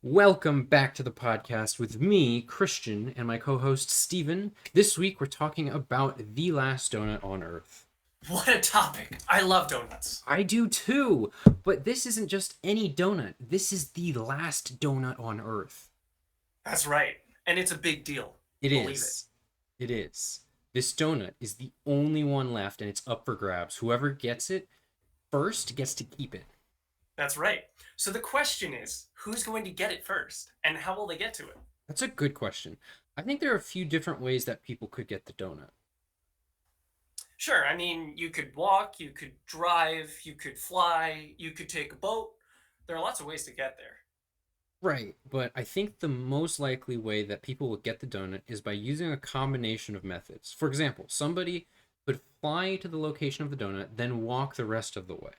Welcome back to the podcast with me, Christian, and my co-host Steven. This week we're talking about the last donut on Earth. What a topic! I love donuts. I do too, but this isn't just any donut. This is the last donut on Earth. That's right. And it's a big deal. It Believe is. It is. This donut is the only one left and it's up for grabs. Whoever gets it first gets to keep it. That's right. So the question is, who's going to get it first? And how will they get to it? That's a good question. I think there are a few different ways that people could get the donut. Sure, I mean, you could walk, you could drive, you could fly, you could take a boat. There are lots of ways to get there. Right, but I think the most likely way that people will get the donut is by using a combination of methods. For example, somebody could fly to the location of the donut, then walk the rest of the way.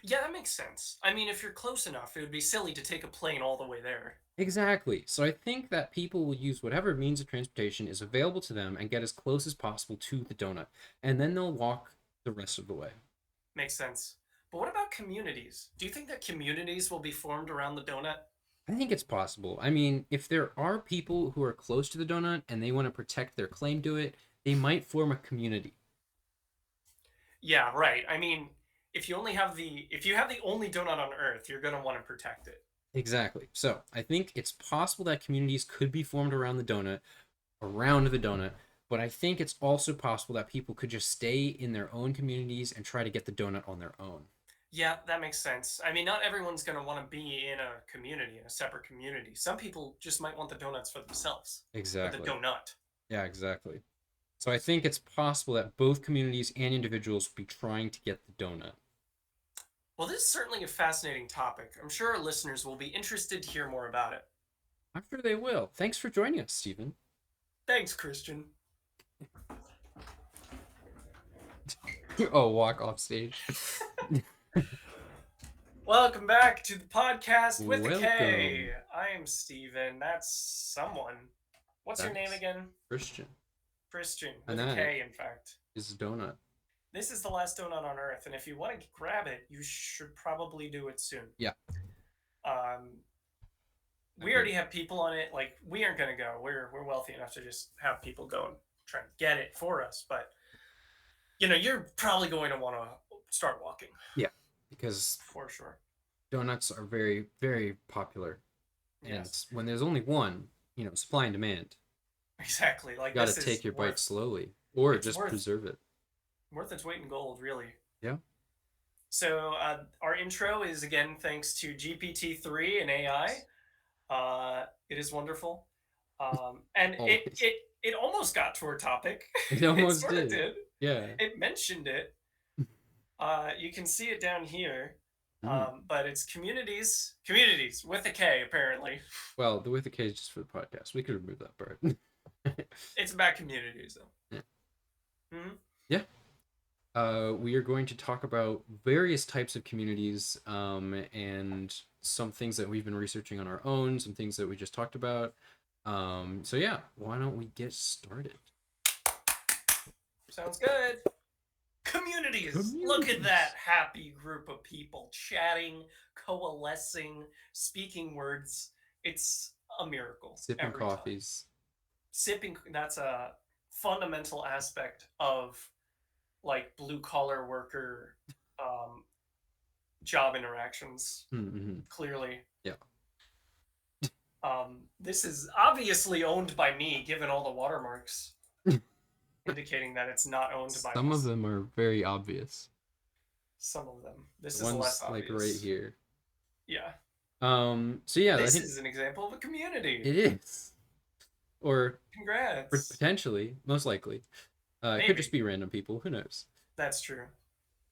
Yeah, that makes sense. I mean, if you're close enough, it would be silly to take a plane all the way there. Exactly. So I think that people will use whatever means of transportation is available to them and get as close as possible to the donut, and then they'll walk the rest of the way. Makes sense. But what about communities? Do you think that communities will be formed around the donut? I think it's possible. I mean, if there are people who are close to the donut and they want to protect their claim to it, they might form a community. Yeah, right. I mean, if you have the only donut on Earth, you're gonna want to protect it. Exactly. So I think it's possible that communities could be formed around the donut, but I think it's also possible that people could just stay in their own communities and try to get the donut on their own. Yeah, that makes sense. I mean, not everyone's gonna want to be in a community, in a separate community. Some people just might want the donuts for themselves, or the Exactly. donut. Yeah, exactly. So I think it's possible that both communities and individuals will be trying to get the donut. Well, this is certainly a fascinating topic. I'm sure our listeners will be interested to hear more about it. I'm sure they will. Thanks for joining us, Stephen. Thanks, Christian. Oh, walk off stage. Welcome back to the podcast with a K. Welcome. I am Steven. That's someone. What's your name That's again? Christian. Christian, And with a that K, in fact. is a donut. This is the last donut on Earth, and if you want to grab it, you should probably do it soon. Yeah. We already have people on it. Like, we aren't gonna go. We're wealthy enough to just have people go and try and get it for us. But you're probably going to want to start walking Yeah, because for sure. donuts are very, very popular. And Yes, when there's only one, supply and demand, exactly. you Like got to this is take your bite worth slowly or it's just worth preserve it. worth its weight in gold, really. Yeah. So our intro is again thanks to GPT-3 and AI. It is wonderful, and it Always. it it almost got to our topic. It It almost sort of did. did. Yeah. It mentioned it. You can see it down here, Mm. but it's communities with a K apparently. Well, the with the K is just for the podcast. We could remove that part. It's about communities though. Yeah. Hmm. Yeah. We are going to talk about various types of communities, and some things that we've been researching on our own, some things that we just talked about. So yeah, why don't we get started? Sounds good. Communities. Look at that happy group of people chatting, coalescing, speaking words. It's a miracle Sipping every time. coffees. Sipping, that's a fundamental aspect of like blue collar worker job interactions, Mm-hmm. clearly. Yeah. This is obviously owned by me, given all the watermarks indicating that it's not owned by Some us. of them are very obvious. Some of them. This The is ones less like obvious. right here. Yeah. So yeah, I This think is an example of a community. it is. Or Congrats. potentially, most likely. It could just be random people. Who knows? That's true.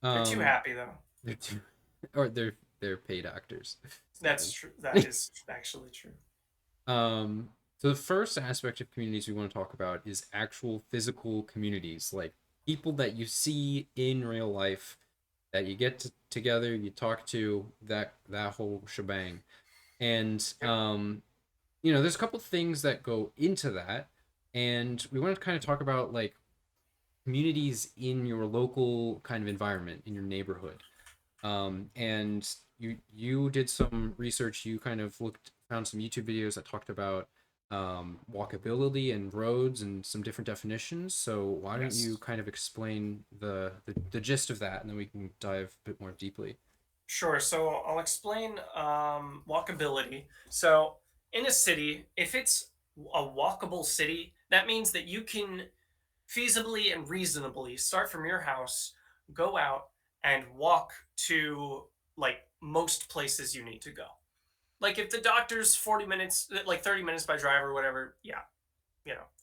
They're too happy though. They're too, or they're paid actors. That's true. That is actually true. So the first aspect of communities we want to talk about is actual physical communities, like people that you see in real life, that you get together, you talk to, that whole shebang. And there's a couple things that go into that, and we want to kind of talk about like communities in your local kind of environment, in your neighborhood. And you did some research. You kind of found some YouTube videos that talked about walkability and roads and some different definitions. So why don't you Yes. kind of explain the gist of that, and then we can dive a bit more deeply. Sure. So I'll explain walkability. So in a city, if it's a walkable city, that means that you can feasibly and reasonably start from your house, go out, and walk to like most places you need to go. Like if the doctor's 40 minutes, like 30 minutes by drive or whatever, yeah,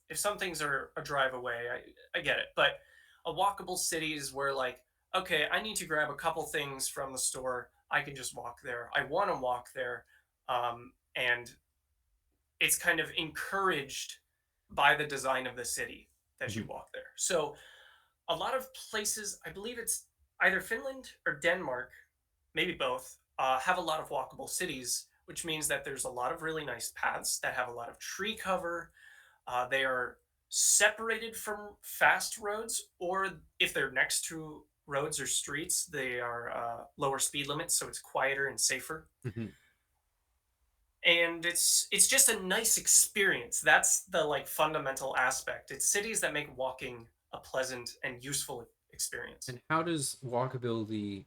if some things are a drive away, I get it. But a walkable city is where, like, okay, I need to grab a couple things from the store. I can just walk there. I want to walk there. And it's kind of encouraged by the design of the city that you Mhm. walk there. So a lot of places, I believe it's either Finland or Denmark, maybe both, have a lot of walkable cities, which means that there's a lot of really nice paths that have a lot of tree cover. They are separated from fast roads, or if they're next to roads or streets, they are lower speed limits, so it's quieter and safer. Mhm. And it's just a nice experience. That's the like fundamental aspect. It's cities that make walking a pleasant and useful experience. And how does walkability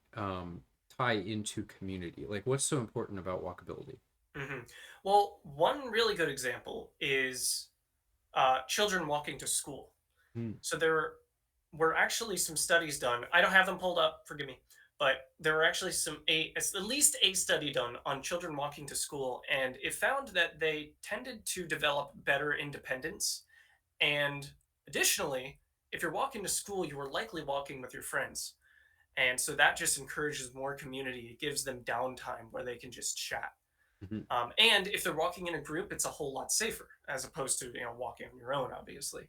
tie into community? Like, what's so important about walkability? hmm Well, one really good example is children walking to school. Mm. So there were actually some studies done. I don't have them pulled up, forgive me, but there were actually at least a study done on children walking to school, and it found that they tended to develop better independence. And additionally, if you're walking to school, you are likely walking with your friends. And so that just encourages more community. It gives them downtime where they can just chat. Mhm. And if they're walking in a group, it's a whole lot safer as opposed to walking on your own, obviously.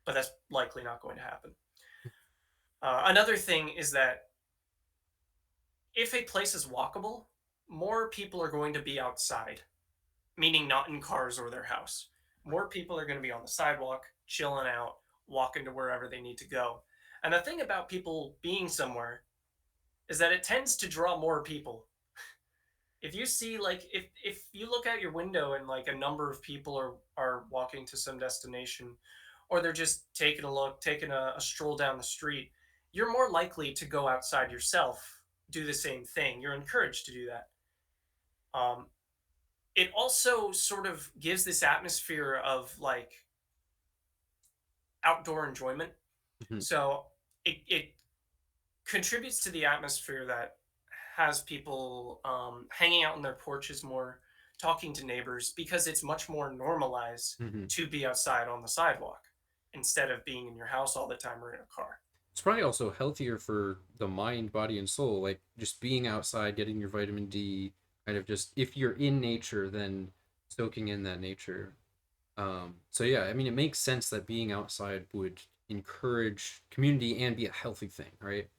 But that's likely not going to happen. Another thing is that if a place is walkable, more people are going to be outside, meaning not in cars or their house. More people are going to be on the sidewalk, chilling out, walking to wherever they need to go. And the thing about people being somewhere is that it tends to draw more people. If you see like if you look out your window and like a number of people are walking to some destination, or they're just taking a look, taking a stroll down the street, you're more likely to go outside yourself, do the same thing. You're encouraged to do that. um, it also sort of gives this atmosphere of like outdoor enjoyment. Mhm. So it contributes to the atmosphere that has people hanging out on their porches more, talking to neighbors, because it's much more normalized Mhm. to be outside on the sidewalk instead of being in your house all the time or in a car. It's probably also healthier for the mind, body, and soul. Like just being outside, getting your vitamin D, kind of just if you're in nature, then soaking in that nature. So yeah, I mean, it makes sense that being outside would encourage community and be a healthy thing, right?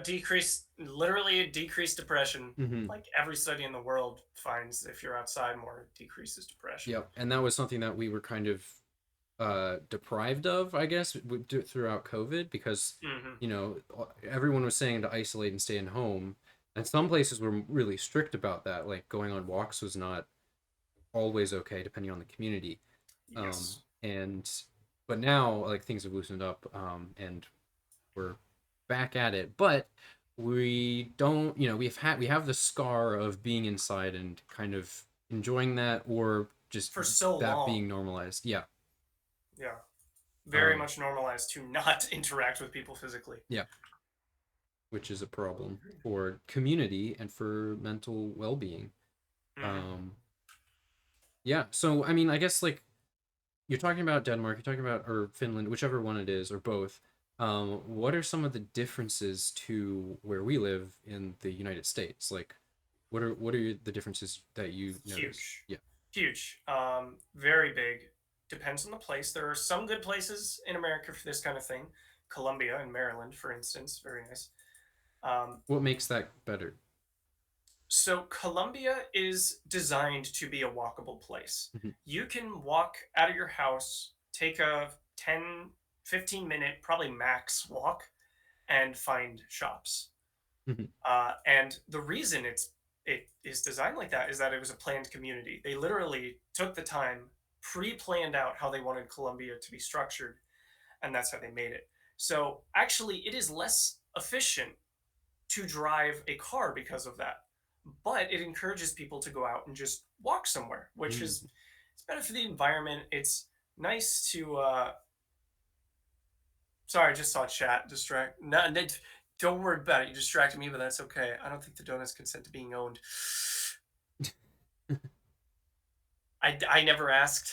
Decrease, literally decrease depression. Mm-hmm. Like every study in the world finds if you're outside more, it decreases depression. Yep. And that was something that we were kind of deprived of, I guess, throughout COVID because, hmm everyone was saying to isolate and stay in home. And some places were really strict about that. Like going on walks was not always okay, depending on the community. Yes. And but now like things have loosened up, and we're back at it. But we don't, we have the scar of being inside and kind of enjoying that, or just For so that long. being normalized. Yeah. Yeah. Very Um, much normalized to not interact with people physically. yeah, which is a problem for community and for mental well-being. hmm Um, yeah. So I mean, I guess like you're talking about Denmark, you're talking about or Finland, whichever one it is, or both. What are some of the differences to where we live in the United States? Like, what are the differences that you notice? Huge. Yeah. Huge. Very big. Depends on the place. There are some good places in America for this kind of thing. Columbia in Maryland, for instance, very nice. Um, What makes that better? so Columbia is designed to be a walkable place. Mhm. You can walk out of your house, take a 10, 15 minute, probably max walk, and find shops. Mhm. And the reason it is designed like that is that it was a planned community. They literally took the time, pre-planned out how they wanted Columbia to be structured, and that's how they made it. So actually, it is less efficient to drive a car because of that, but it encourages people to go out and just walk somewhere, which is Mm. it's better for the environment. It's nice to. Sorry, I just saw chat distract. No, don't worry about it. You distracted me, but that's okay. I don't think the donuts consent to being owned. I never asked.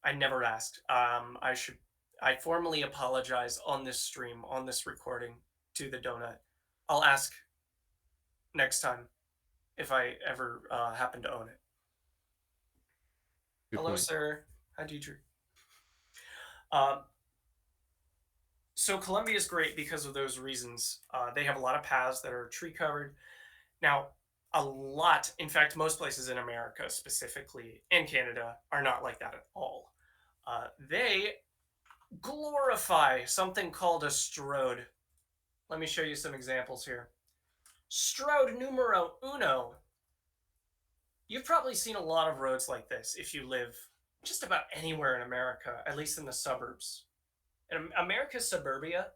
I never asked. I should. I formally apologize on this stream, on this recording, to the donut. I'll ask next time if I ever happen to own it. Good Hello, point. sir. Hi, Dietrich. Um, so Colombia is great because of those reasons. They have a lot of paths that are tree covered. Now, a lot, in fact, most places in America specifically and Canada are not like that at all. They glorify something called a strode. Let me show you some examples here. Strode numero uno. You've probably seen a lot of roads like this if you live just about anywhere in America, at least in the suburbs. And America's suburbia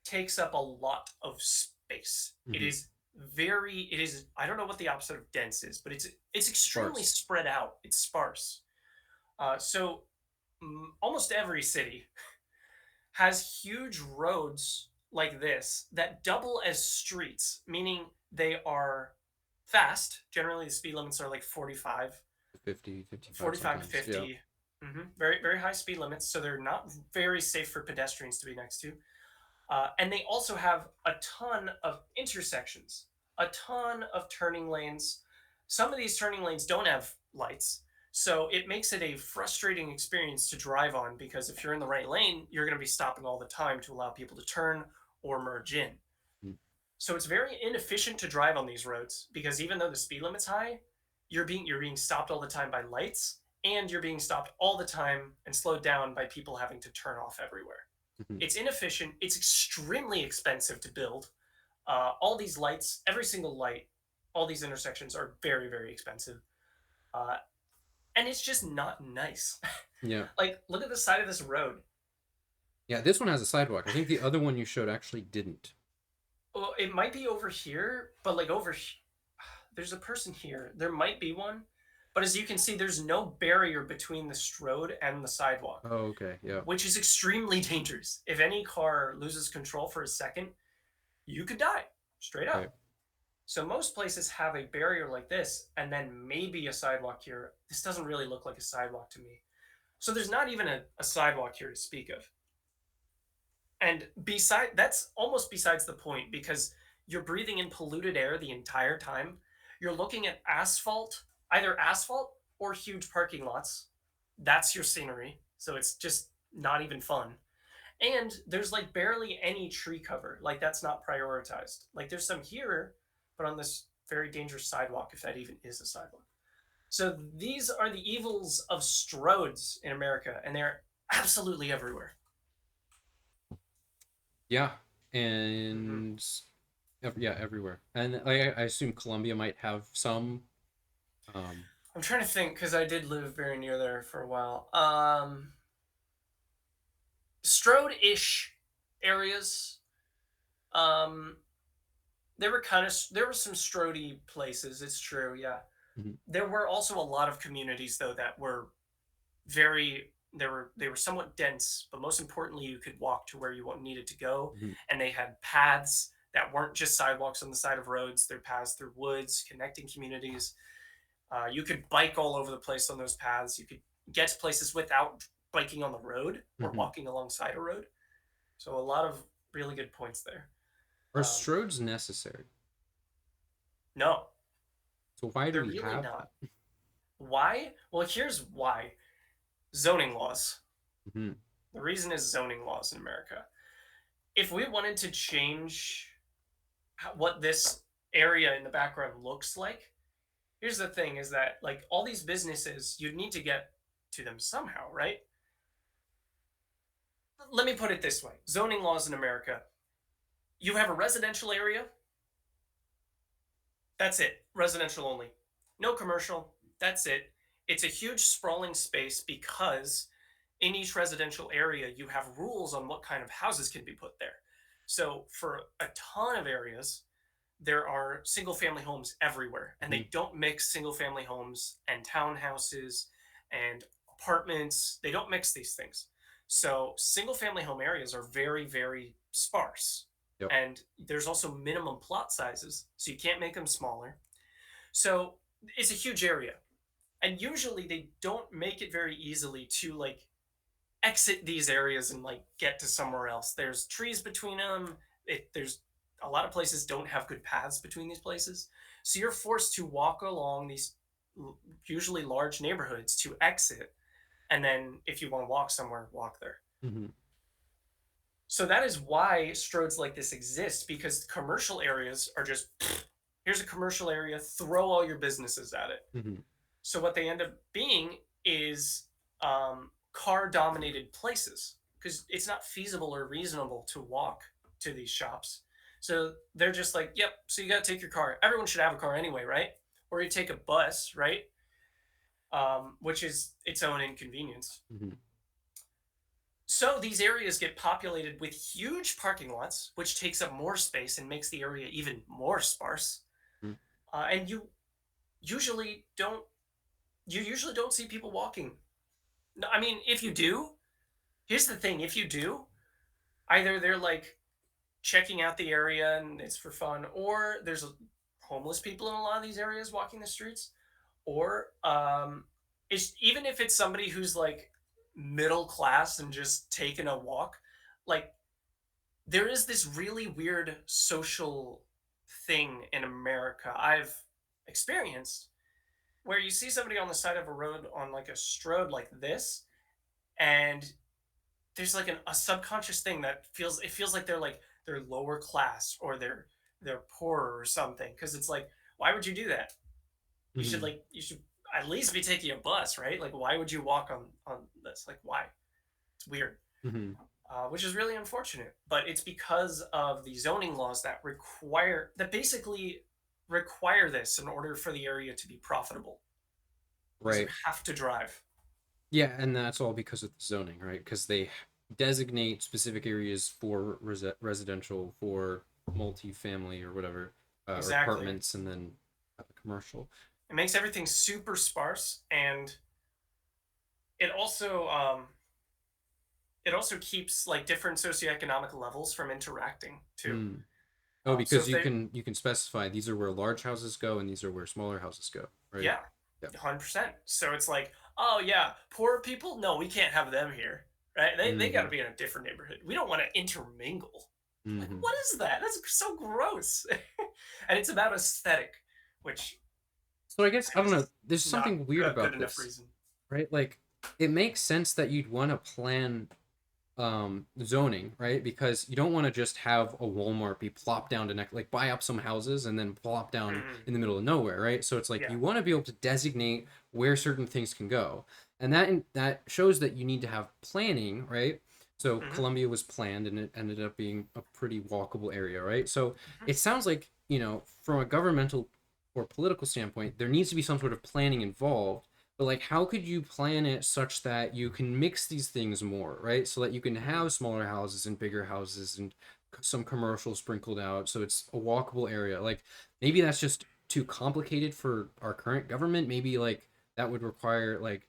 takes up a lot of space. It Hmm. is it is, I don't know what the opposite of dense is, but it's extremely Sparse. spread out. It's sparse. So almost every city has huge roads like this that double as streets, meaning they are fast. Generally, the speed limits are like 50, 55 45 to sometimes. Yeah. 50. Very, very high speed limits. So they're not very safe for pedestrians to be next to. And they also have a ton of intersections, a ton of turning lanes. Some of these turning lanes don't have lights. So it makes it a frustrating experience to drive on because if you're in the right lane, you're going to be stopping all the time to allow people to turn or merge in. Mm. So it's very inefficient to drive on these roads because even though the speed limit's high, you're being stopped all the time by lights and you're being stopped all the time and slowed down by people having to turn off everywhere. Mhm. It's inefficient. It's extremely expensive to build. All these lights, every single light, all these intersections are very, very expensive. Uh, and it's just not nice. Yeah. Like, look at the side of this road. Yeah, this one has a sidewalk. I think the other one you showed actually didn't. Well, it might be over here, but like there's a person here. There might be one. But as you can see, there's no barrier between the road and the sidewalk, Oh, okay. Yeah. which is extremely dangerous. If any car loses control for a second, you could die straight Right. up. So most places have a barrier like this and then maybe a sidewalk here. This doesn't really look like a sidewalk to me. So there's not even a sidewalk here to speak of. And that's almost besides the point because you're breathing in polluted air the entire time. You're looking at asphalt, either asphalt or huge parking lots. That's your scenery. So it's just not even fun. And there's like barely any tree cover. Like that's not prioritized. Like there's some here, but on this very dangerous sidewalk, if that even is a sidewalk. So these are the evils of stroads in America, and they're absolutely everywhere. Yeah. Mm-hmm. And yeah, everywhere. And I assume Colombia might have some. Um, I'm trying to think because I did live very near there for a while. Strode-ish areas. Um, there were some strody places. It's true, yeah. mhm, There were also a lot of communities though that were very they were somewhat dense, but most importantly, you could walk to where you needed to go, mhm, and they had paths that weren't just sidewalks on the side of roads. They're paths through woods, connecting communities. You could bike all over the place on those paths. You could get to places without biking on the road or mhm. walking alongside a road. So a lot of really good points there. Are Um, stroads necessary? no, So why do they're we really have not. that? Why? Well, here's why: zoning laws. Mhm. The reason is zoning laws in America. If we wanted to change what this area in the background looks like, here's the thing: is that like all these businesses, you'd need to get to them somehow, right? Let me put it this way: zoning laws in America. You have a residential area. That's it. Residential only. No commercial. That's it. It's a huge sprawling space because in each residential area, you have rules on what kind of houses can be put there. So for a ton of areas, there are single family homes everywhere, and Mhm. they don't mix single family homes and townhouses and apartments. They don't mix these things. So single family home areas are very, very sparse. Yep. And there's also minimum plot sizes, so you can't make them smaller. So it's a huge area. And usually they don't make it very easily to like exit these areas and like get to somewhere else. There's trees between them. There's a lot of places don't have good paths between these places, so you're forced to walk along these usually large neighborhoods to exit, and then if you want to walk somewhere, walk there. Mhm. So that is why stroads like this exist, because commercial areas are just here's a commercial area, throw all your businesses at it. Mhm. So what they end up being is car dominated places because it's not feasible or reasonable to walk to these shops. So they're just like, yep, so you got to take your car. Everyone should have a car anyway, right? Or you take a bus, right? Which is its own inconvenience. Mhm. So these areas get populated with huge parking lots, which takes up more space and makes the area even more sparse. Mhm. And usually don't you usually don't see people walking. No, I mean, if you do, here's the thing: if you do, either they're like checking out the area and it's for fun, or there's homeless people in a lot of these areas walking the streets, or it's even if it's somebody who's like middle class and just taking a walk, like there is this really weird social thing in America I've experienced where you see somebody on the side of a road on like a stroad like this, and there's like a subconscious thing that feels like they're lower class or they're poorer or something, because it's like, why would you do that? Mhm. You should at least be taking a bus, right? Like, why would you walk on this? Like, why? It's weird. Mhm. Which is really unfortunate, but it's because of the zoning laws that basically require this in order for the area to be profitable, because you Right. have to drive. Yeah, and that's all because of the zoning, right? Because they designate specific areas for residential, for multifamily or whatever, or Exactly. apartments, and then commercial. It makes everything super sparse, and it also um, it also keeps like different socioeconomic levels from interacting too. Mm. Oh, So because if they, you can specify these are where large houses go and these are where smaller houses go, right? yeah, Yep. 100%. So it's like, oh yeah, poor people, no, we can't have them here, right? They got to Mm-hmm. be in a different neighborhood. We don't want to intermingle. Like, Mm-hmm. what is that? That's so gross. And it's about aesthetic, which So I guess I don't know. is There's not something weird a good about enough this, reason. right? Like it makes sense that you'd want to plan zoning, right? Because you don't want to just have a Walmart be plopped down to next, like buy up some houses and then plop down Hmm. in the middle of nowhere, right? So it's like Yeah. you want to be able to designate where certain things can go, and that shows that you need to have planning, right? So Hmm. Columbia was planned and it ended up being a pretty walkable area, right? So Hmm. it sounds like, from a governmental or political standpoint, there needs to be some sort of planning involved, but like how could you plan it such that you can mix these things more, right? So that you can Hmm. have smaller houses and bigger houses and some commercial sprinkled out so it's a walkable area. Like maybe that's just too complicated for our current government. Maybe like that would require like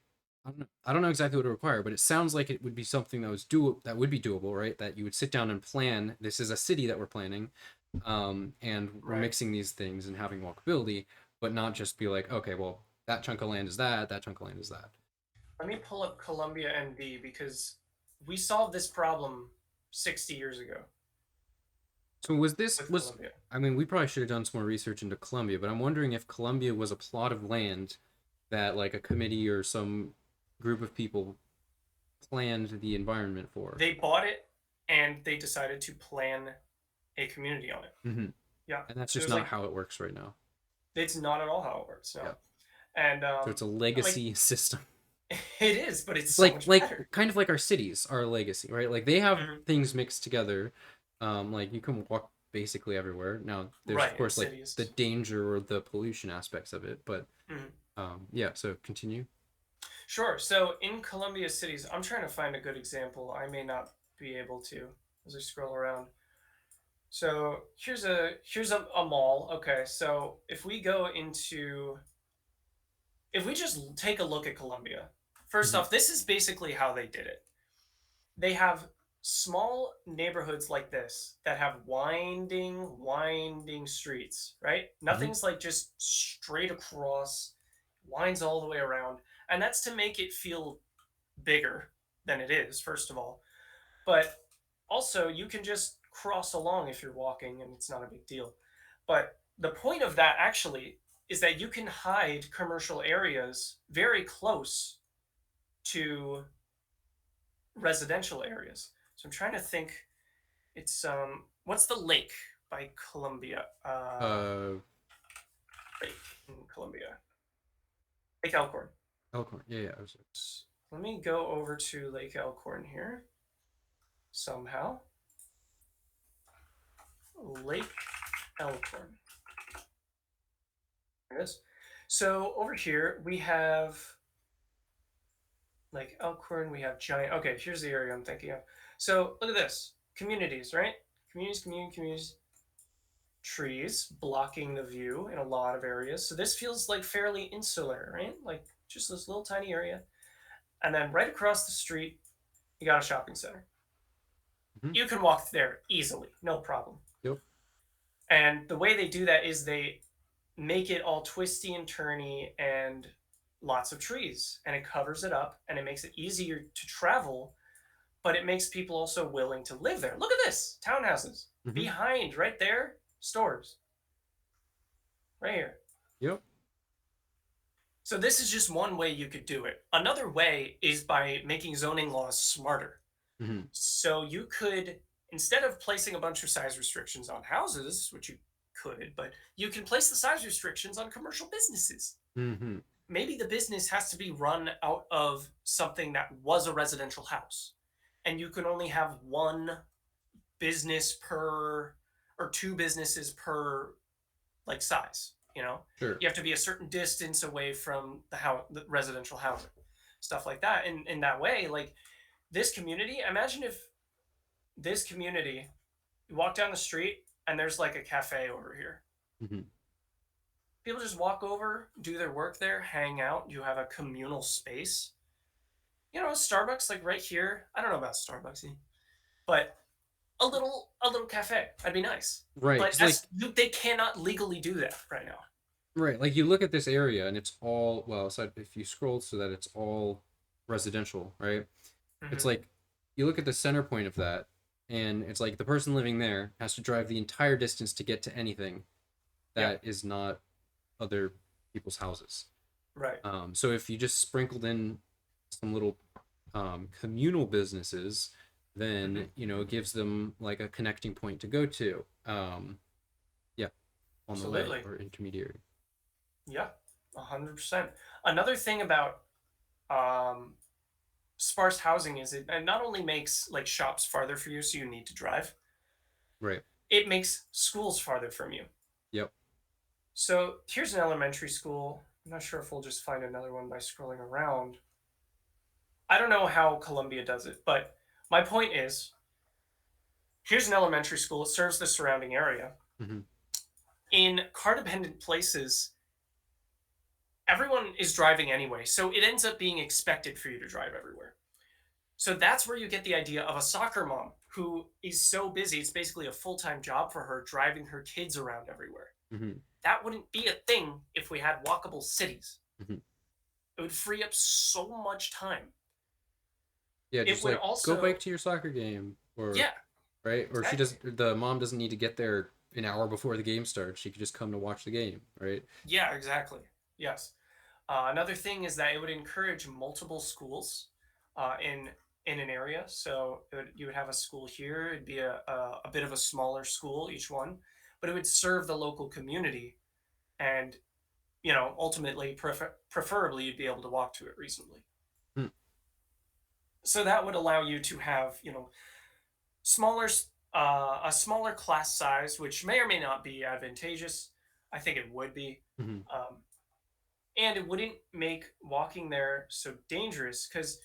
I don't know exactly what it would require, but it sounds like it would be something that would be doable, right? That you would sit down and plan, this is a city that we're planning, and we're Right. mixing these things and having walkability, but not just be like, okay, well, that chunk of land is that chunk of land is that. Let me pull up Columbia NB because we solved this problem 60 years ago So was this with was Columbia. I mean, we probably should have done some more research into Columbia, but I'm wondering if Columbia was a plot of land that like a committee or some group of people planned the environment for. They bought it and they decided to plan a community on it. Hmm. Yeah. And that's So it just was not like, how it works right now. it's not at all how it works. No. Yeah. And So it's a like, legacy system. it is, but it's It's so like much like better. kind of like our cities, our legacy, right? Like they have Hmm. things mixed together. Like you can walk. basically everywhere. Now, there's of Right, in course like the cities. danger or the pollution aspects of it, but Mhm. yeah. So continue. Sure. So in Columbia cities, I'm trying to find a good example. I may not be able to as I scroll around. So here's a mall. Okay, so if we just take a look at Columbia, first Hmm. off, this is basically how they did it. They have small neighborhoods like this that have winding streets, right? Hmm. Nothing's like just straight across, winds all the way around. And that's to make it feel bigger than it is, first of all. But also, you can just cross along if you're walking and it's not a big deal. But the point of that actually is that you can hide commercial areas very close to residential areas. So I'm trying to think. It's what's the lake by Columbia? Uh, Lake in Columbia. Lake Elkhorn. Elkhorn. Yeah, yeah. Let me go over to Lake Elkhorn here somehow. Lake Elkhorn. There it is. So over here we have Lake Elkhorn. We have giant. Okay, here's the area I'm thinking of. So look at this. Communities, right? Communities. Trees blocking the view in a lot of areas. So this feels like fairly insular, right? Like just this little tiny area. And then right across the street, you got a shopping center. Hmm. You can walk there easily, no problem. Yep. And the way they do that is they make it all twisty and turny and lots of trees. And it covers it up and it makes it easier to travel, but it makes people also willing to live there. Look at this townhouses. Hmm. Behind, right there, stores. Right here. Yep. So this is just one way you could do it. Another way is by making zoning laws smarter. Hmm. So you could, instead of placing a bunch of size restrictions on houses, which you could, but you can place the size restrictions on commercial businesses. Hmm. Maybe the business has to be run out of something that was a residential house. And you can only have one business per, or two businesses per like size, you know. Sure. You have to be a certain distance away from the residential housing, stuff like that. And in that way, like this community, imagine if this community, you walk down the street and there's like a cafe over here. Hmm. People just walk over, do their work there, hang out. You have a communal space. You know, Starbucks like right here. I don't know about Starbucks, but a little cafe. That'd be nice. Right. But Because like they cannot legally do that right now. right, like you look at this area and it's all well. So if you scroll so that it's all residential, right? It's Mm-hmm. like you look at the center point of that, and it's like the person living there has to drive the entire distance to get to anything Yeah. that is not other people's houses. Right. So if you just sprinkled in some little communal businesses, Mm-hmm. then it gives them like a connecting point to go to. Yeah, on the way Absolutely. or intermediary. Yeah, 100%. Another thing about um, sparse housing is it not only makes like shops farther for you, so you need to drive. Right. It makes schools farther from you. Yep. So here's an elementary school. I'm not sure if we'll just find another one by scrolling around. I don't know how Columbia does it, but my point is here's an elementary school. It serves the surrounding area. Hmm. In car dependent places, everyone is driving anyway, so it ends up being expected for you to drive everywhere. So that's where you get the idea of a soccer mom who is so busy, it's basically a full time job for her driving her kids around everywhere. Hmm. That wouldn't be a thing if we had walkable cities. Hmm. It would free up so much time. Yeah, It just would like go bike also, to your soccer game, or yeah, right, or she exactly. does. The mom doesn't need to get there an hour before the game starts. She could just come to watch the game, right? Yeah, exactly. Yes. Another thing is that it would encourage multiple schools in an area. So you would have a school here. It'd be a bit of a smaller school, each one, but it would serve the local community. And ultimately, preferably, you'd be able to walk to it reasonably. Hmm. So that would allow you to have smaller A smaller class size, which may or may not be advantageous. I think it would be. Hmm. Um, and it wouldn't make walking there so dangerous because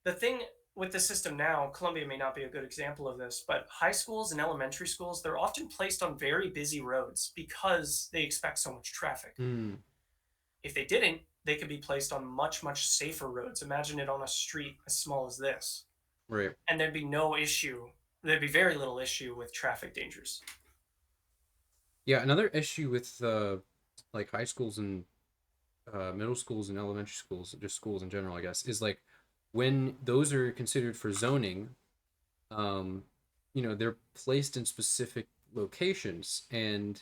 the thing with the system now, Columbia may not be a good example of this, but high schools and elementary schools, they're often placed on very busy roads because they expect so much traffic. Mm, If they didn't, they could be placed on much, much safer roads. Imagine it on a street as small as this. right. And there'd be no issue. There'd be very little issue with traffic dangers. Yeah, another issue with like high schools and middle schools and elementary schools, just schools in general, I guess, is like when those are considered for zoning, um, they're placed in specific locations, and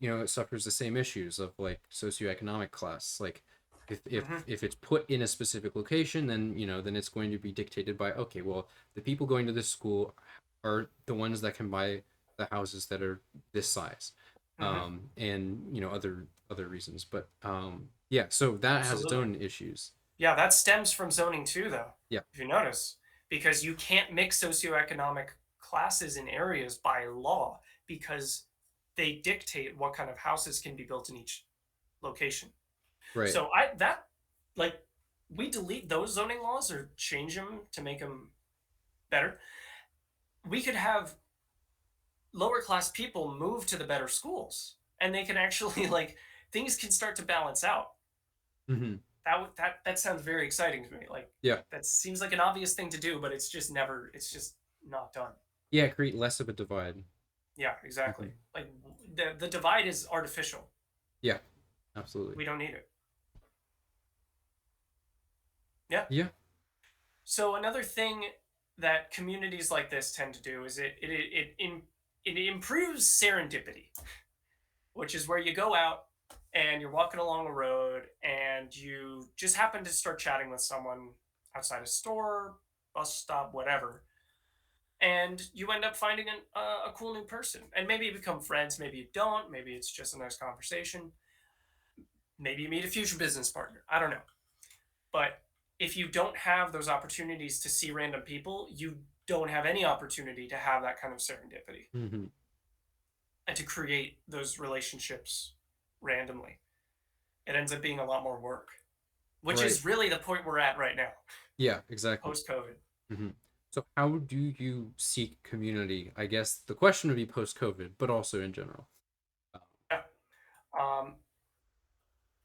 it suffers the same issues of like socioeconomic class. Like if if Hmm. if it's put in a specific location, then it's going to be dictated by, okay, well, the people going to this school are the ones that can buy the houses that are this size, Hmm. and other reasons. But yeah, so that has its Absolutely. own issues. Yeah, that stems from zoning too, though, Yeah, if you notice, because you can't mix socioeconomic classes in areas by law because they dictate what kind of houses can be built in each location. right. So like we delete those zoning laws or change them to make them better. We could have lower class people move to the better schools and they can actually like things can start to balance out. Hmm. That sounds very exciting to me. Like Yeah, that seems like an obvious thing to do, but it's just not done. yeah, create less of a divide. Yeah, exactly. Hmm. Like the divide is artificial. Yeah, absolutely. We don't need it. Yeah. Yeah. So another thing that communities like this tend to do is it improves serendipity, which is where you go out and you're walking along a road and you just happen to start chatting with someone outside a store, bus stop, whatever, and you end up finding a cool new person. And maybe you become friends, maybe you don't, maybe it's just a nice conversation, maybe you meet a future business partner. I don't know. But if you don't have those opportunities to see random people, you don't have any opportunity to have that kind of serendipity Hmm. and to create those relationships randomly. It ends up being a lot more work, which Right. is really the point we're at right now, Yeah, exactly. post COVID. Hmm. So how do you seek community? I guess the question would be post-COVID, but also in general. Uh, Yeah. Um,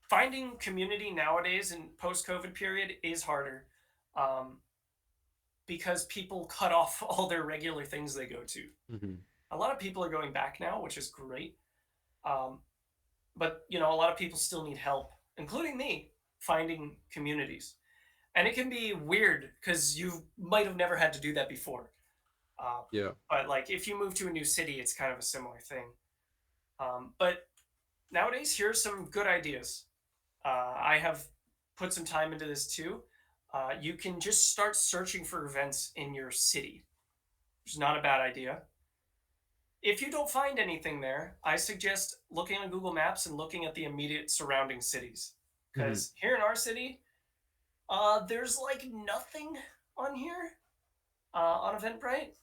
Finding community nowadays in post COVID period is harder um, because people cut off all their regular things they go to. mhm. A lot of people are going back now, which is great. Um, but a lot of people still need help, including me, finding communities. And it can be weird because you might have never had to do that before. Uh, Yeah. but like if you move to a new city, it's kind of a similar thing. But nowadays, here's some good ideas. I have put some time into this too. You can just start searching for events in your city, which is not a bad idea. If you don't find anything there, I suggest looking on Google Maps and looking at the immediate surrounding cities. Hmm. Because here in our city, there's like nothing on here on Eventbrite.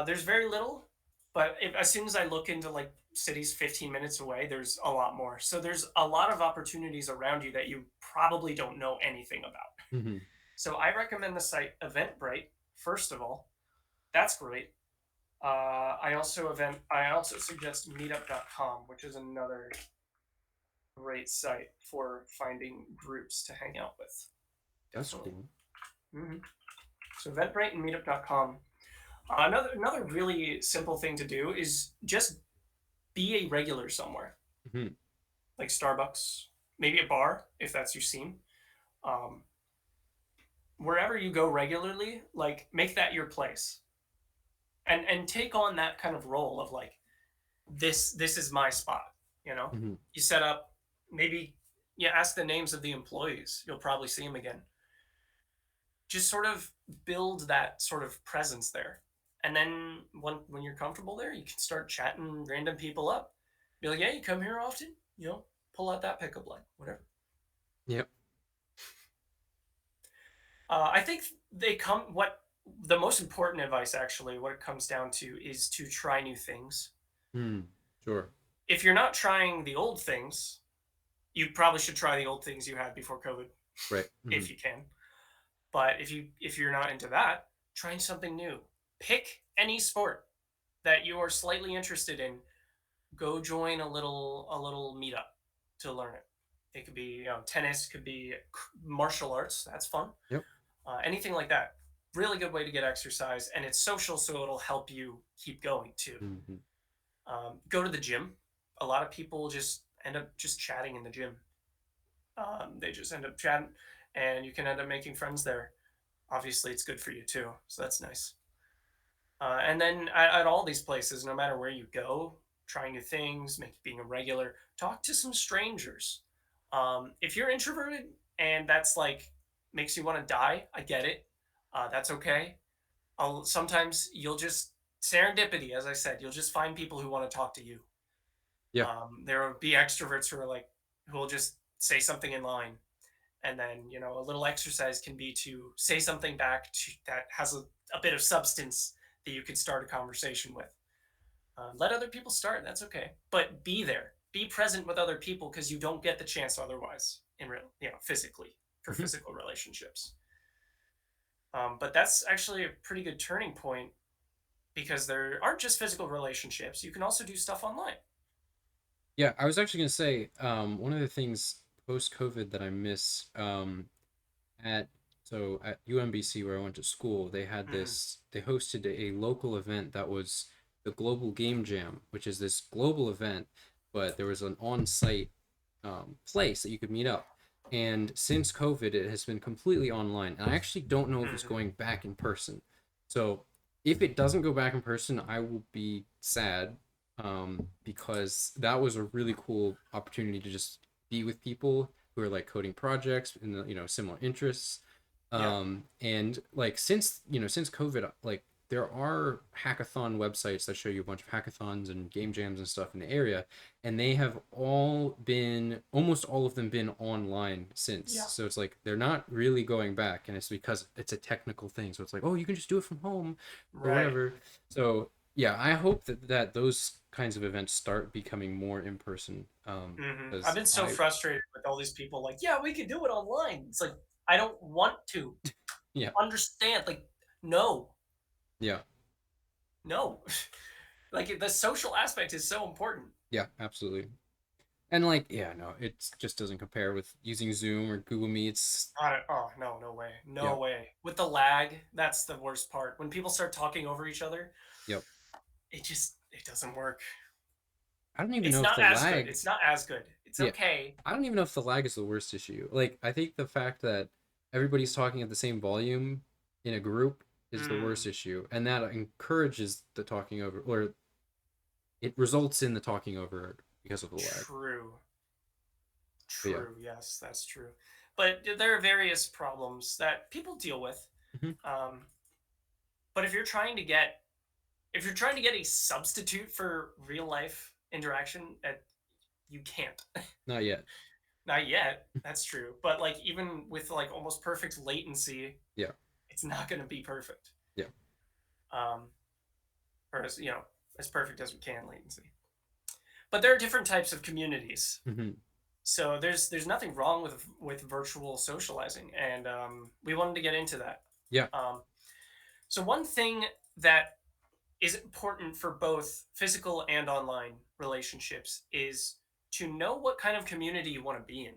There's very little, but as soon as I look into like cities 15 minutes away, there's a lot more. So there's a lot of opportunities around you that you probably don't know anything about. Hmm. So I recommend the site Eventbrite first of all. That's great. I also suggest meetup.com, which is another great site for finding groups to hang out with. That's Definitely. cool. Mm-hmm. So Eventbrite and meetup.com. Another really simple thing to do is just be a regular somewhere, Hmm. like Starbucks, maybe a bar if that's your scene. Um, Wherever you go regularly, like make that your place, and take on that kind of role of like this is my spot. You know, Hmm. you set up maybe you ask the names of the employees. You'll probably see them again. Just sort of build that sort of presence there. And then when you're comfortable there, you can start chatting random people up. Be like, yeah, you come here often? Pull out that pickup line, whatever. Yep. I think they come. What the most important advice, actually, what it comes down to is to try new things. Hmm. Sure. If you're not trying the old things, you probably should try the old things you had before COVID, Right. Hmm. if you can. But if you're not into that, trying something new. Pick any sport that you are slightly interested in. Go join a little meetup to learn it. It could be tennis, could be martial arts. That's fun. Yep. Anything like that. Really good way to get exercise, and it's social, so it'll help you keep going too. Hmm. Go to the gym. A lot of people just end up just chatting in the gym. They just end up chatting, and you can end up making friends there. Obviously, it's good for you too, so that's nice. And then at all these places, no matter where you go, trying new things, being a regular, talk to some strangers. If you're introverted and that's like makes you want to die, I get it. That's okay. Sometimes you'll just serendipity, as I said, you'll just find people who want to talk to you. Yeah. There will be extroverts who will just say something in line, and then a little exercise can be to say something back that has a bit of substance that you could start a conversation with. Let other people start. That's okay, but be there, be present with other people because you don't get the chance otherwise in real, physically for Hmm. physical relationships. But that's actually a pretty good turning point because there aren't just physical relationships. You can also do stuff online. Yeah, I was actually gonna say, one of the things post COVID that I miss, at at UMBC where I went to school, Mm-hmm. they hosted a local event that was the Global Game Jam, which is this global event, but there was an on-site place that you could meet up. And since COVID, it has been completely online, and I actually don't know if it's Mm-hmm. going back in person. So if it doesn't go back in person, I will be sad, because that was a really cool opportunity to just be with people who are like coding projects and similar interests. Yeah. And like since COVID, like there are hackathon websites that show you a bunch of hackathons and game jams and stuff in the area, and they have almost all of them been online since. Yeah. So it's like they're not really going back, and it's because it's a technical thing. So it's like, oh, you can just do it from home or Right. whatever. So yeah, I hope that those kinds of events start becoming more in person. I've Because been so I frustrated with all these people like, yeah, we can do it online. It's like, I don't want to yeah. understand. Like, no, Yeah. no. Like, the social aspect is so important. Yeah, absolutely. And like, yeah, no, it just doesn't compare with using Zoom or Google Meets. Oh, no, no way. Yeah. No way. With the lag, that's the worst part. When people start talking over each other, Yep. it doesn't work. I don't even It's know if not the as good. lag. It's not as good. It's Yeah. okay. I don't even know if the lag is the worst issue. Like, I think the fact that everybody's talking at the same volume in a group is the worst Mm, issue, and that encourages the talking over, or it results in the talking over because of the lag. true. But yeah. True. Yes, that's true. But there are various problems that people deal with. Hmm. Um, but if you're trying to get a substitute for real life interaction, you can't. Not yet. Not yet. That's true. But like even with like almost perfect latency, Yeah. it's not going to be perfect. Yeah. Um, or as perfect as we can latency. But there are different types of communities. Hmm. So there's nothing wrong with virtual socializing, and we wanted to get into that. Yeah. Um, so one thing that is important for both physical and online relationships is to know what kind of community you want to be in,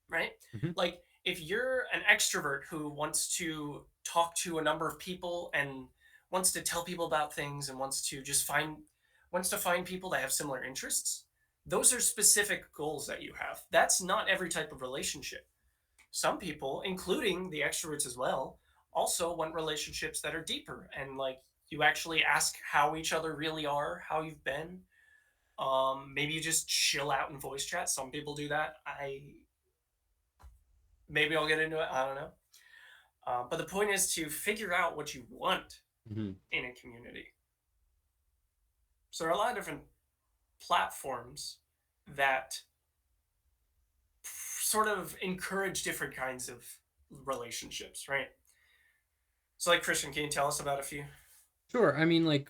right? Hmm. Like if you're an extrovert who wants to talk to a number of people and wants to tell people about things and wants to find people that have similar interests, those are specific goals that you have. That's not every type of relationship. Some people, including the extroverts as well, also want relationships that are deeper and like you actually ask how each other really are, how you've been. Maybe you just chill out in voice chat. Some people do that. I maybe I'll get into it. I don't know. But the point is to figure out what you want Hmm. in a community. So there are a lot of different platforms that sort of encourage different kinds of relationships, right? So, like, Christian, can you tell us about a few? Sure. I mean, like,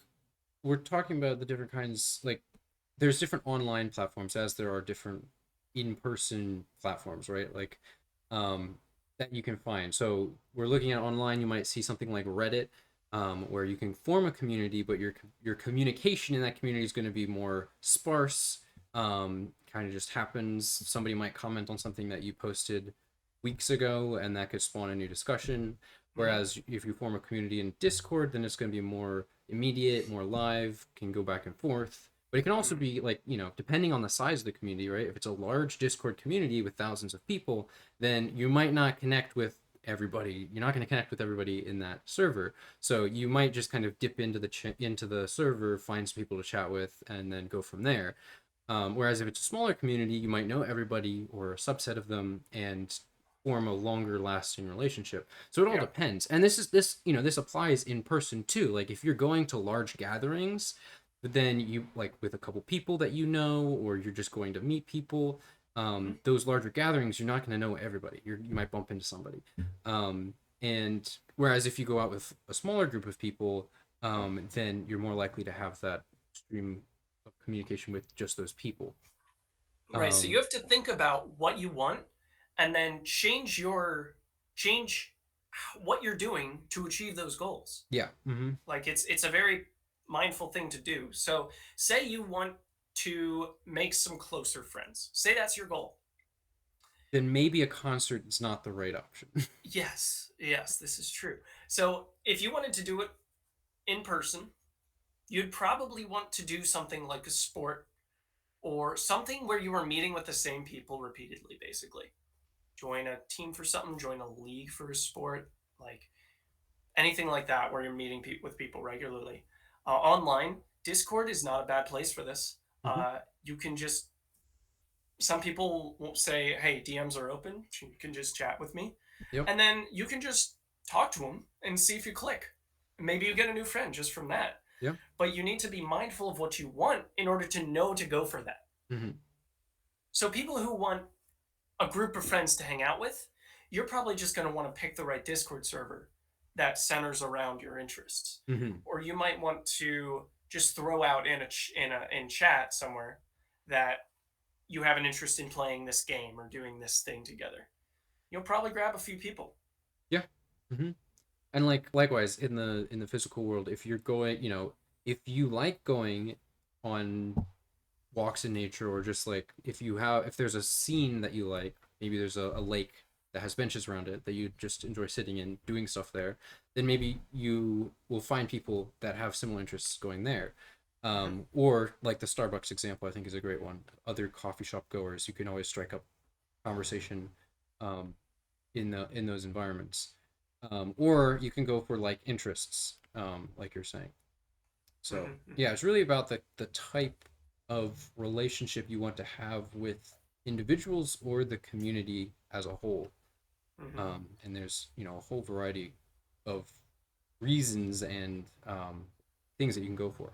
we're talking about the different kinds, like, there's different online platforms as there are different in-person platforms, right? Like, um, that you can find. So we're looking at online, you might see something like Reddit, where you can form a community, but your communication in that community is going to be more sparse. Kind of just happens. Somebody might comment on something that you posted weeks ago, and that could spawn a new discussion. Mm-hmm. Whereas if you form a community in Discord, then it's going to be more immediate, more live, can go back and forth. But it can also Mm-hmm. be like, depending on the size of the community, right? If it's a large Discord community with thousands of people, then you might not connect with everybody. You're not going to connect with everybody in that server. So you might just kind of dip into the server, find some people to chat with, and then go from there. Whereas if it's a smaller community, you might know everybody or a subset of them and form a longer lasting relationship. So it all Yeah. depends. And this applies in person too. Like if you're going to large gatherings, but then you like with a couple people that you know, or you're just going to meet people, Mm-hmm. those larger gatherings, you're not going to know everybody. You might bump into somebody. And whereas if you go out with a smaller group of people, then you're more likely to have that stream of communication with just those people. Right. So you Um, have to think about what you want, and then change what you're doing to achieve those goals. yeah. Like it's a very mindful thing to do. So say you want to make some closer friends. Say that's your goal. Then maybe a concert is not the right option. Yes, yes, this is true. So if you wanted to do it in person, you'd probably want to do something like a sport or something where you are meeting with the same people repeatedly, basically. Join a team for something, join a league for a sport, like anything like that where you're meeting with people regularly. Online, Discord is not a bad place for this. Hmm. You can just, some people won't say, hey, DMs are open. You can just chat with me. Yep. And then you can just talk to them and see if you click. Maybe you get a new friend just from that. Yep. But you need to be mindful of what you want in order to know to go for that. Hmm. So people who want a group of friends to hang out with, you're probably just going to want to pick the right Discord server that centers around your interests. Hmm. Or you might want to just throw out in chat somewhere that you have an interest in playing this game or doing this thing together. You'll probably grab a few people. Yeah. Hmm. And like likewise in the physical world, if you're going, if you like going on walks in nature, or just like if there's a scene that you like, maybe there's a lake that has benches around it that you just enjoy sitting in doing stuff there, then maybe you will find people that have similar interests going there. Mm-hmm. Or like the Starbucks example, I think is a great one. Other coffee shop goers, you can always strike up conversation um, in those environments. Or you can go for like interests, like you're saying. So Mm-hmm. yeah, it's really about the type of relationship you want to have with individuals or the community as a whole. Mm-hmm. And there's a whole variety of reasons and things that you can go for.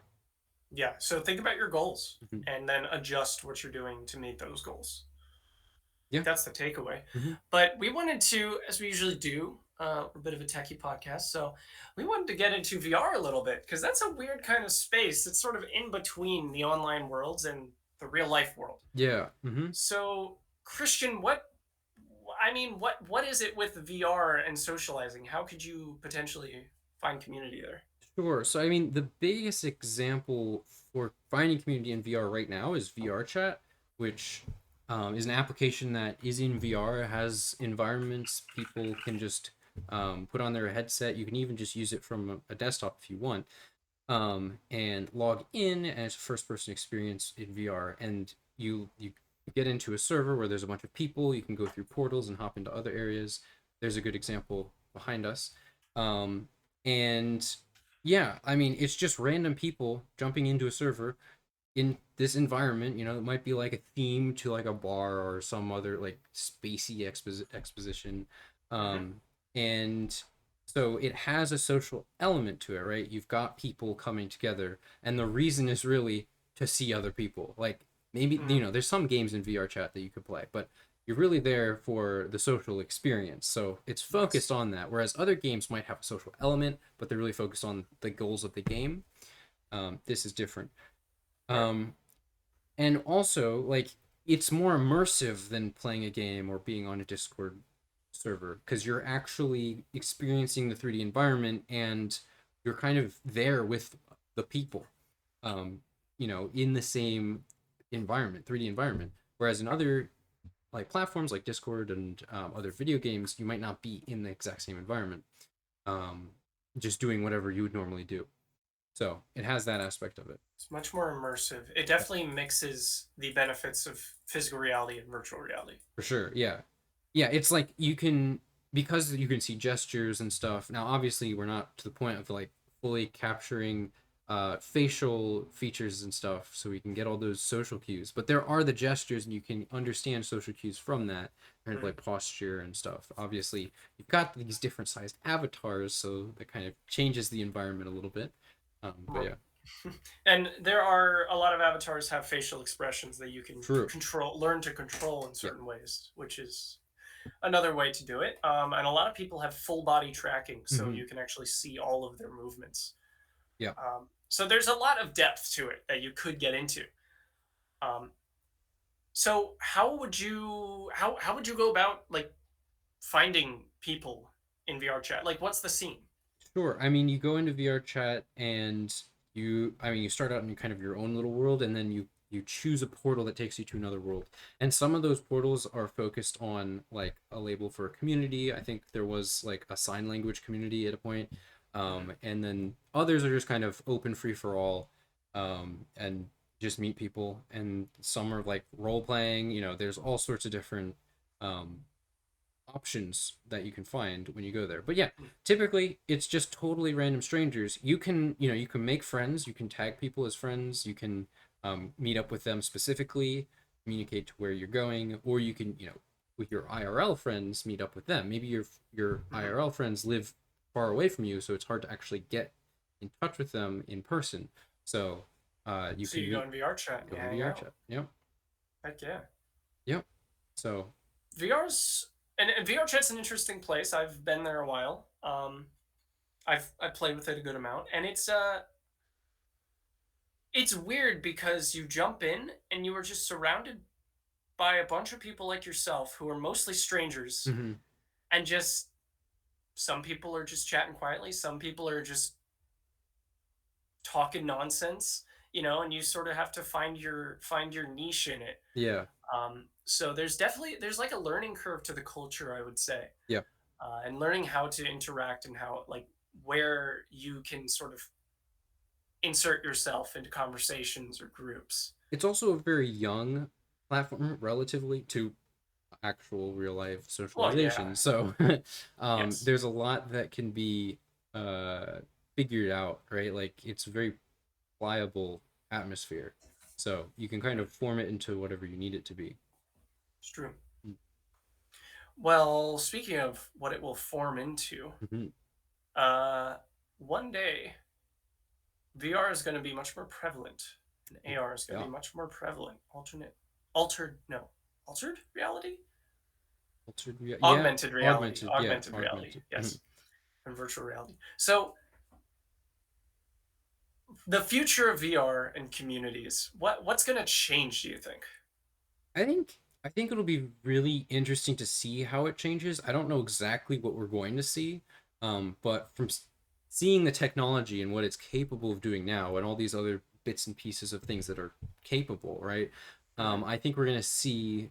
Yeah. So think about your goals Hmm. and then adjust what you're doing to meet those goals. I Yeah. think that's the takeaway. Hmm. But we wanted to, as we usually do, a bit of a techie podcast. So we wanted to get into VR a little bit because that's a weird kind of space. It's sort of in between the online worlds and the real life world. Yeah. Hmm. So Christian, what is it with VR and socializing? How could you potentially find community there? Sure. So I mean, the biggest example for finding community in VR right now is VR Chat, which is an application that is in VR. It has environments people can just put on their headset. You can even just use it from a desktop if you want, and log in as a first-person experience in VR. And you get into a server where there's a bunch of people. You can go through portals and hop into other areas. There's a good example behind us. And yeah, I mean, it's just random people jumping into a server in this environment. It might be like a theme to like a bar or some other like spacey exposition. Mm-hmm. Um, and so it has a social element to it, right? You've got people coming together, and the reason is really to see other people. Like maybe, Mm-hmm. there's some games in VR chat that you could play, but you're really there for the social experience. So it's Yes. focused on that. Whereas other games might have a social element, but they're really focused on the goals of the game. This is different. Right. Um, and also, like, it's more immersive than playing a game or being on a Discord server because you're actually experiencing the 3D environment and you're kind of there with the people, um, in the same environment, 3D environment. Whereas in other like platforms like Discord and other video games, you might not be in the exact same environment, um, just doing whatever you would normally do. So it has that aspect of it. It's much more immersive. It Yeah, definitely mixes the benefits of physical reality and virtual reality. for sure. Yeah. Yeah. It's like you can, because you can see gestures and stuff. Now, obviously, we're not to the point of like fully capturing facial features and stuff so we can get all those social cues. But there are the gestures and you can understand social cues from that, kind of Mm. like posture and stuff. Obviously, you've got these different sized avatars, so that kind of changes the environment a little bit. But yeah, And there are a lot of avatars have facial expressions that you can true. control, learn to control in Yeah. certain ways, which is another way to do it. And a lot of people have full body tracking, so Hmm. you can actually see all of their movements. Yeah. So there's a lot of depth to it that you could get into. Um, so how would you go about like finding people in VR chat? Like, what's the scene? Sure. I mean, you go into VR chat and you start out in kind of your own little world, and then you choose a portal that takes you to another world. And some of those portals are focused on like a label for a community. I think there was like a sign language community at a point. Mhm. And then others are just kind of open, free for all, and just meet people. And some are like role playing. There's all sorts of different um, options that you can find when you go there. But yeah, typically it's just totally random strangers. You can make friends, you can tag people as friends, you can meet up with them specifically, communicate to where you're going, or you can, with your IRL friends, meet up with them. Maybe your Mhm. IRL friends live far away from you, so it's hard to actually get in touch with them in person. So you So can you go meet, in VR chat and you go in hang VR out. chat. Yep. Heck yeah. Yep. So VR's and VR chat's an interesting place. I've been there a while. I played with it a good amount, and it's weird because you jump in and you are just surrounded by a bunch of people like yourself who are mostly strangers, mhm. and just some people are just chatting quietly, some people are just talking nonsense, and you sort of have to find your niche in it. Yeah. So there's like a learning curve to the culture, I would say, Yeah. and learning how to interact and how like where you can sort of insert yourself into conversations or groups. It's also a very young platform relatively to actual real life Well, yeah, socialization. So yes, there's a lot that can be uh, figured out, right? Like it's a very pliable atmosphere. So you can kind of form it into whatever you need it to be. it's true. Well, speaking of what it will form into, Mm-hmm. uh, one day VR is going to be much more prevalent, and AR is going to Yeah. be much more prevalent. Altered, no, altered reality, Yeah. augmented reality, Augmented. Yeah. augmented reality. Augmented. Mhm. Yes, and virtual reality. So the future of VR and communities. What's going to change? Do you think? I think I think it'll be really interesting to see how it changes. I don't know exactly what we're going to see, but from seeing the technology and what it's capable of doing now, and all these other bits and pieces of things that are capable, right? Mm-hmm. I think we're going to see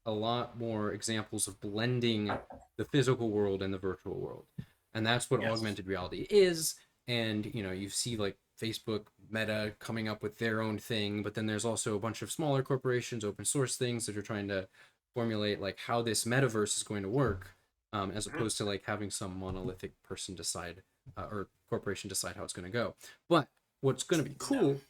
a lot more examples of blending the physical world and the virtual world, and that's what Yes. augmented reality is. And you see like Facebook, Meta coming up with their own thing, but then there's also a bunch of smaller corporations, open source things that are trying to formulate like how this metaverse is going to work, as Mm-hmm. opposed to like having some monolithic person decide or corporation decide how it's going to go. But what's going to be No. cool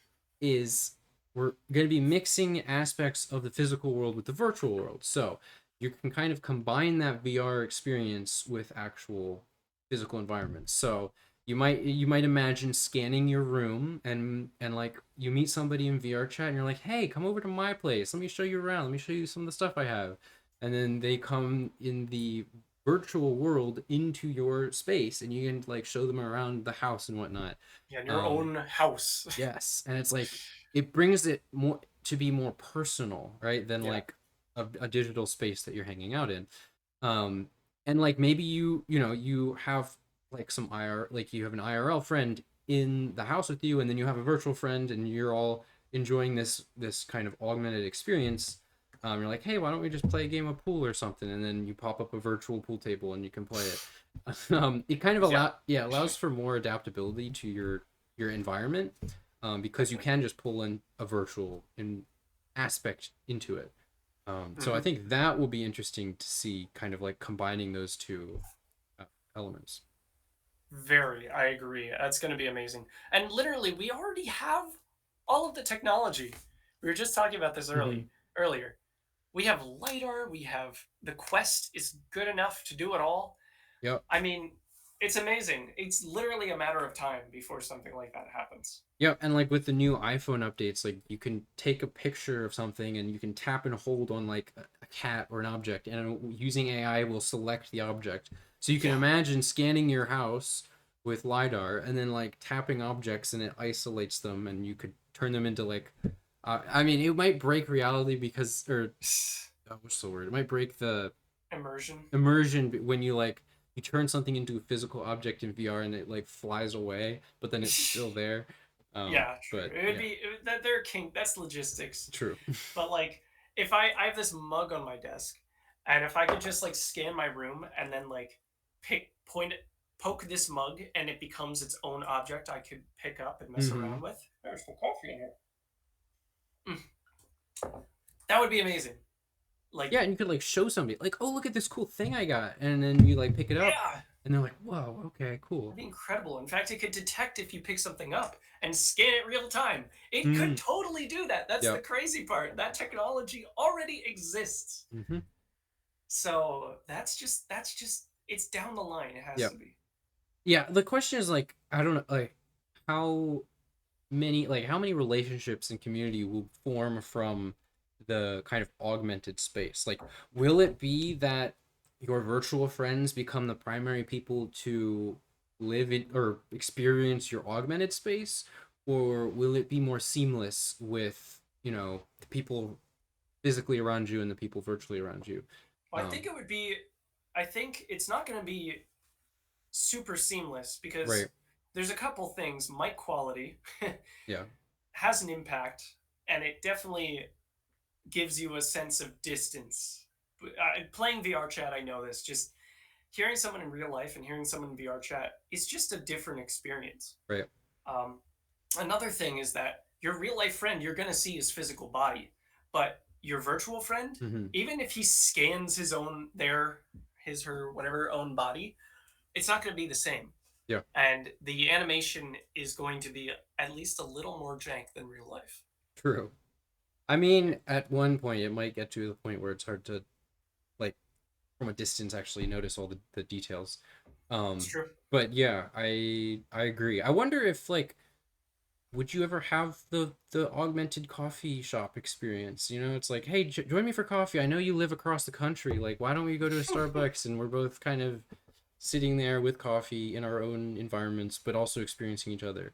is we're going to be mixing aspects of the physical world with the virtual world. So you can kind of combine that VR experience with actual physical environments. So you might imagine scanning your room and like you meet somebody in VR chat and you're like, "Hey, come over to my place. Let me show you around. Let me show you some of the stuff I have." and then they come in the virtual world into your space, and you can like show them around the house and whatnot. Yeah, in your Um, own house. yes, and it's like it brings it more to be more personal, right? Than Yeah. like a digital space that you're hanging out in. Um, and like maybe you have like some IR like you have an IRL friend in the house with you, and then you have a virtual friend, and you're all enjoying this kind of augmented experience. You're like, hey, why don't we just play a game of pool or something? And then you pop up a virtual pool table and you can play it. It kind of Yeah. allows for more adaptability to your environment, because you Definitely. can just pull in a virtual aspect into it. So I Hmm. think that will be interesting to see, kind of like combining those two uh, elements. Very, I agree. That's going to be amazing. And literally, we already have all of the technology. We were just talking about this Mm-hmm. earlier. We have lidar. We have the Quest is good enough to do it all. Yep. I mean, it's amazing. It's literally a matter of time before something like that happens. Yep. And like with the new iPhone updates, like you can take a picture of something and you can tap and hold on like a cat or an object, and using AI will select the object. So you can Yeah. imagine scanning your house with lidar and then like tapping objects, and it isolates them, and you could turn them into like I mean, it might break reality because, or what's the word? It might break the Immersion. immersion when you like you turn something into a physical object in VR and it like flies away, but then it's still there. Yeah, true. But It would yeah, be that they're king. That's logistics. true. But like, if I have this mug on my desk, and if I could just like scan my room and then like poke this mug, and it becomes its own object I could pick up and mess Hmm. around with. There's some coffee in here. Mm, that would be amazing. Like, Yeah, and you could like show somebody like, oh, look at this cool thing I got, and then you like pick it up, yeah, and they're like, whoa, okay, cool. that'd be incredible. In fact, it could detect if you pick something up and scan it real time. It could Mm, totally do that. That's the yep. crazy part. That technology already exists. Hmm. So that's just it's down the line. It has Yep. to be. Yeah. The question is like, I don't know, like how how many relationships and community will form from the kind of augmented space? Like, will it be that your virtual friends become the primary people to live in or experience your augmented space, or will it be more seamless with the people physically around you and the people virtually around you? I think um it would be. I think it's not going to be super seamless right. because there's a couple things. Mic quality Yeah. has an impact, and it definitely gives you a sense of distance. Playing VR chat, I know this. Just hearing someone in real life and hearing someone in VR chat is just a different experience. Right. Um, Another thing is that your real life friend, you're going to see his physical body, but your virtual friend, Hmm. even if he scans his, her, whatever own body, it's not going to be the same. Yeah. And the animation is going to be at least a little more jank than real life. True. I mean, at one point it might get to the point where it's hard to like from a distance actually notice all the details. It's Um, true. but yeah, I agree. I wonder if like would you ever have the augmented coffee shop experience? It's like, hey, join me for coffee. I know you live across the country. Like, why don't we go to a Starbucks and we're both kind of sitting there with coffee in our own environments, but also experiencing each other.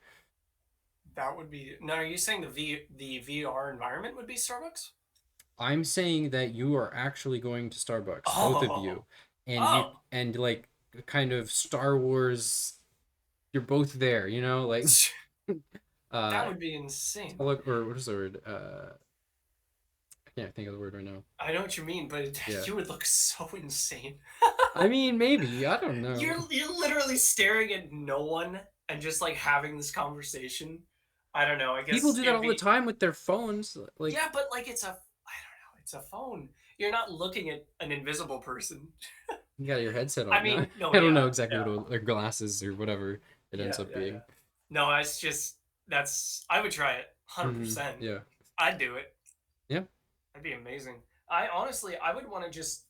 That would be. Now, are you saying the VR environment would be Starbucks? I'm saying that you are actually going to Starbucks, both of Oh, you, and you oh, and like kind of Star Wars. You're both there, like that uh, would be insane. or what is the word? I can't think of the word right now. I know what you mean, but Yeah, you would look so insane. I mean maybe I don't know. You're literally staring at no one and just like having this conversation. I don't know. I People guess do it that would all the be. time with their phones. Like Yeah, but like it's a. I don't know. It's a phone. You're not looking at an invisible person. you got your headset I on. No, mean, no, I don't yeah, know exactly yeah, or glasses or whatever it ends yeah, up yeah, yeah. being. No, it's just that's. I would try it, 100%. Yeah, I'd do it. yeah. That'd be amazing. I honestly, I would want to just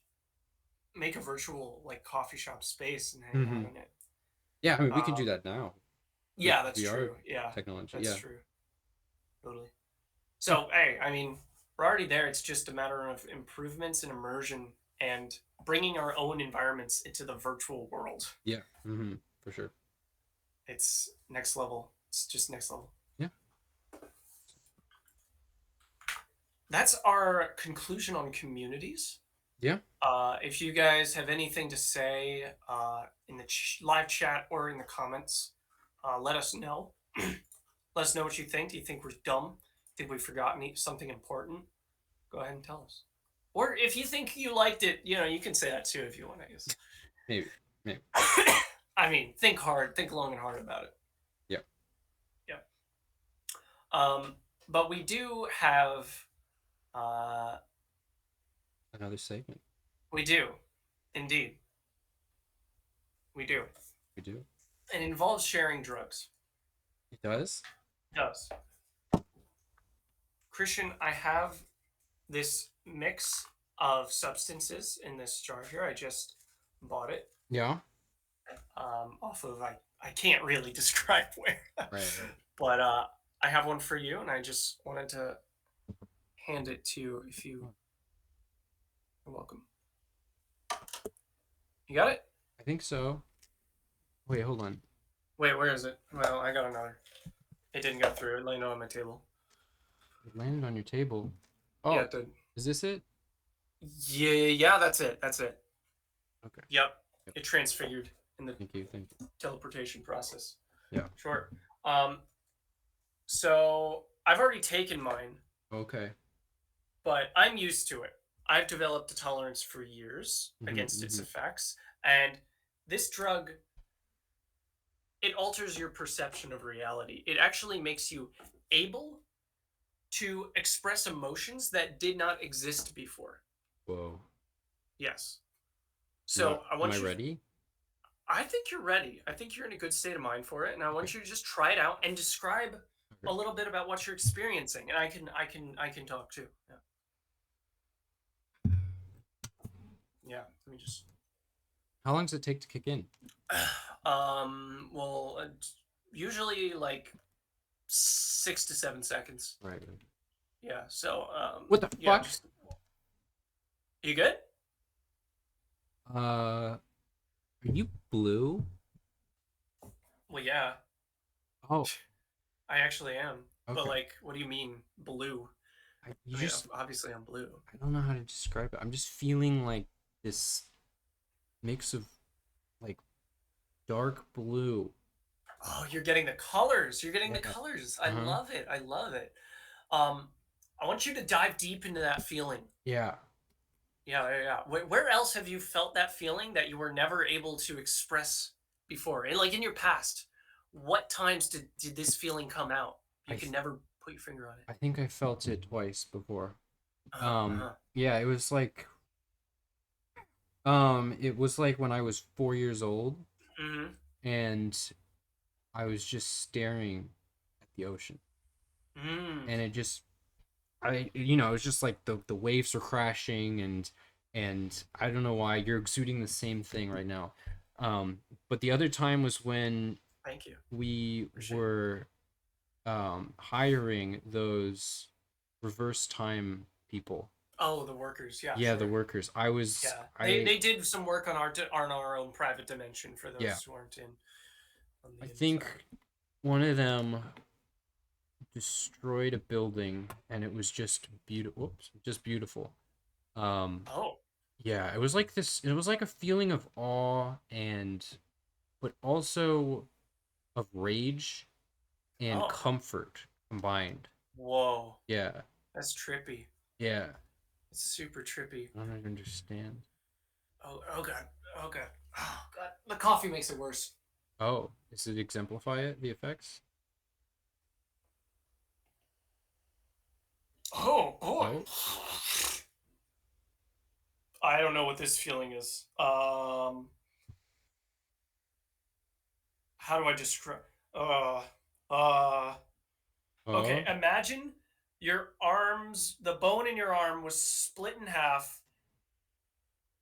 make a virtual like coffee shop space and hang Hmm. out in it. Yeah, I mean we can do Um, that now with yeah, that's VR true. Yeah, technology. that's Yeah. true. Totally. Yeah. So, hey, I mean, we're already there. It's just a matter of improvements and immersion and bringing our own environments into the virtual world. Yeah. For sure. It's next level. It's just next level. Yeah. That's our conclusion on communities. Yeah. If you guys have anything to say in the live chat or in the comments, let us know. Let us know what you think. Do you think we're dumb? Think we've forgotten something important? Go ahead and tell us. Or if you think you liked it, you can say that too if you want, I guess. Maybe. Maybe. I mean, think hard, think long and hard about it. Yeah. Yeah. But we do have. Another segment. We do, indeed. We do. We do. It involves sharing drugs. It does. It does. Christian, I have this mix of substances in this jar here. I just bought it. Yeah. Off of I can't really describe where. Right. But I have one for you, and I just wanted to hand it to you if you. You're welcome. You got it? I think so. Wait, hold on. Wait, where is it? Well, I got another. It didn't go through. It landed on my table. It landed on your table. Oh, Yeah, it did. Is this it? Yeah, that's it. That's it. Okay. Yep. It transfigured in the Thank you. teleportation process. Yeah. Sure. So I've already taken mine, Okay. but I'm used to it. I've developed a tolerance for years against its effects, and this drug, it alters your perception of reality. It actually makes you able to express emotions that did not exist before. Whoa. Yes. So I want you. Am I ready? I think you're ready. I think you're in a good state of mind for it, and I want you to just try it out and describe a little bit about what you're experiencing. And I can talk too. Yeah. Yeah. Let me just. How long does it take to kick in? Well, usually like 6 to 7 seconds. Right. Yeah. So. What the fuck? You good? Are you blue? Well, yeah. Oh. I actually am. Okay. But like, what do you mean blue? Obviously I'm blue. I don't know how to describe it. I'm just feeling like this mix of like dark blue. Oh, you're getting the colors. You're getting the colors. I love it. I love it. I want you to dive deep into that feeling. Yeah. Yeah. Where else have you felt that feeling that you were never able to express before? And like in your past, what times did this feeling come out? You can never put your finger on it. I think I felt it twice before. Yeah, it was like when I was 4 years old, and I was just staring at the ocean, and it just, it was just like the waves were crashing, and I don't know why you're exuding the same thing right now. But the other time was when thank you we were hiring those reverse time people. Oh, the workers, yeah. Yeah, sure. The workers. They did some work on our own private dimension for those who aren't in. I think one of them destroyed a building, and it was just beautiful. Just beautiful. Yeah, it was like this. It was like a feeling of awe but also of rage and comfort combined. Whoa. Yeah. That's trippy. Yeah. It's super trippy. I don't understand. Oh god. Oh god. The coffee makes it worse. Oh, does it exemplify it, the effects? Oh boy. I don't know what this feeling is. How do I describe? Okay, imagine your arms, the bone in your arm was split in half,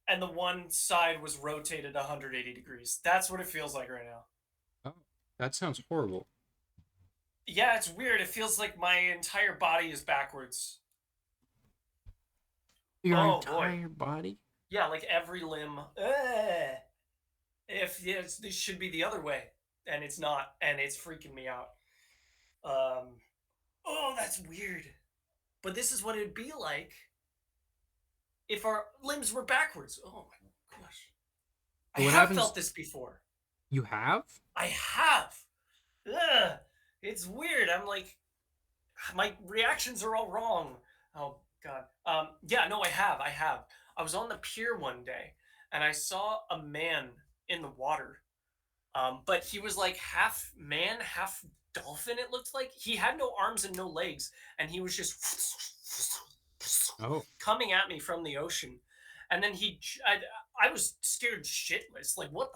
and the one side was rotated 180 degrees. That's what it feels like right now. Oh, that sounds horrible. Yeah, it's weird. It feels like my entire body is backwards. Your entire body? Yeah, like every limb. If yes, this should be the other way, and it's not, and it's freaking me out. Um, oh, that's weird. But this is what it'd be like if our limbs were backwards. Oh my gosh. I So what have happens? felt this before. You have? I have. Ugh. It's weird. I'm like, my reactions are all wrong. Oh God. Yeah, no, I have. I have. I was on the pier one day and I saw a man in the water. But he was like half man, half dolphin. It looked like he had no arms and no legs, and he was just Oh, coming at me from the ocean. And then I was scared shitless. Like, what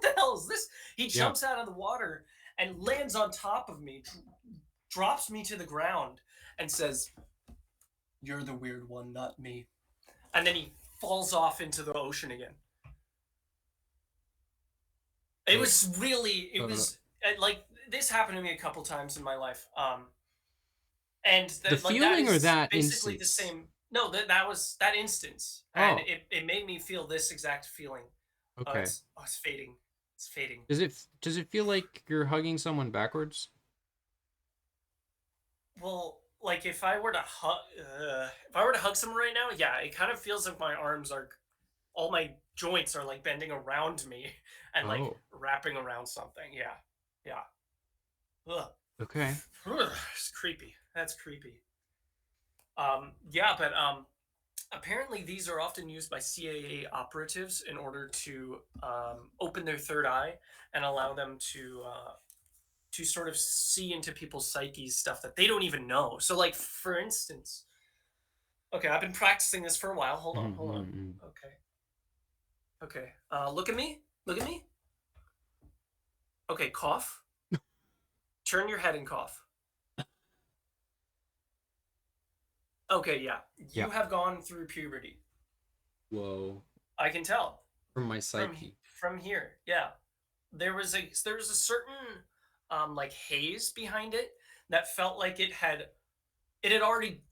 the hell is this? He yeah. jumps out of the water and lands on top of me, drops me to the ground, and says, "You're the weird one, not me." And then he falls off into the ocean again. It was really, it Uh, was like this happened to me a couple times in my life. And the like that feeling or is that basically the instance? same. No, that was that instance, and Oh, it made me feel this exact feeling. okay. It's fading. It's fading. Does it feel like you're hugging someone backwards? Well, like if I were to hug someone right now, yeah, it kind of feels like my arms are, all my joints are like bending around me and like Oh, wrapping around something. Yeah, yeah. Ugh. okay. Ugh, it's creepy. That's creepy. Yeah, but apparently these are often used by CIA operatives in order to open their third eye and allow them to sort of see into people's psyches stuff that they don't even know. So, like for instance, okay, I've been practicing this for a while. Hold on, hold on. Mhm. Okay, okay. Look at me. Look at me. Okay, cough. Turn your head and cough. Okay, yeah. Yeah. You have gone through puberty. Whoa. I can tell From my from psyche. from here. Yeah. There was a certain like haze behind it that felt like it had already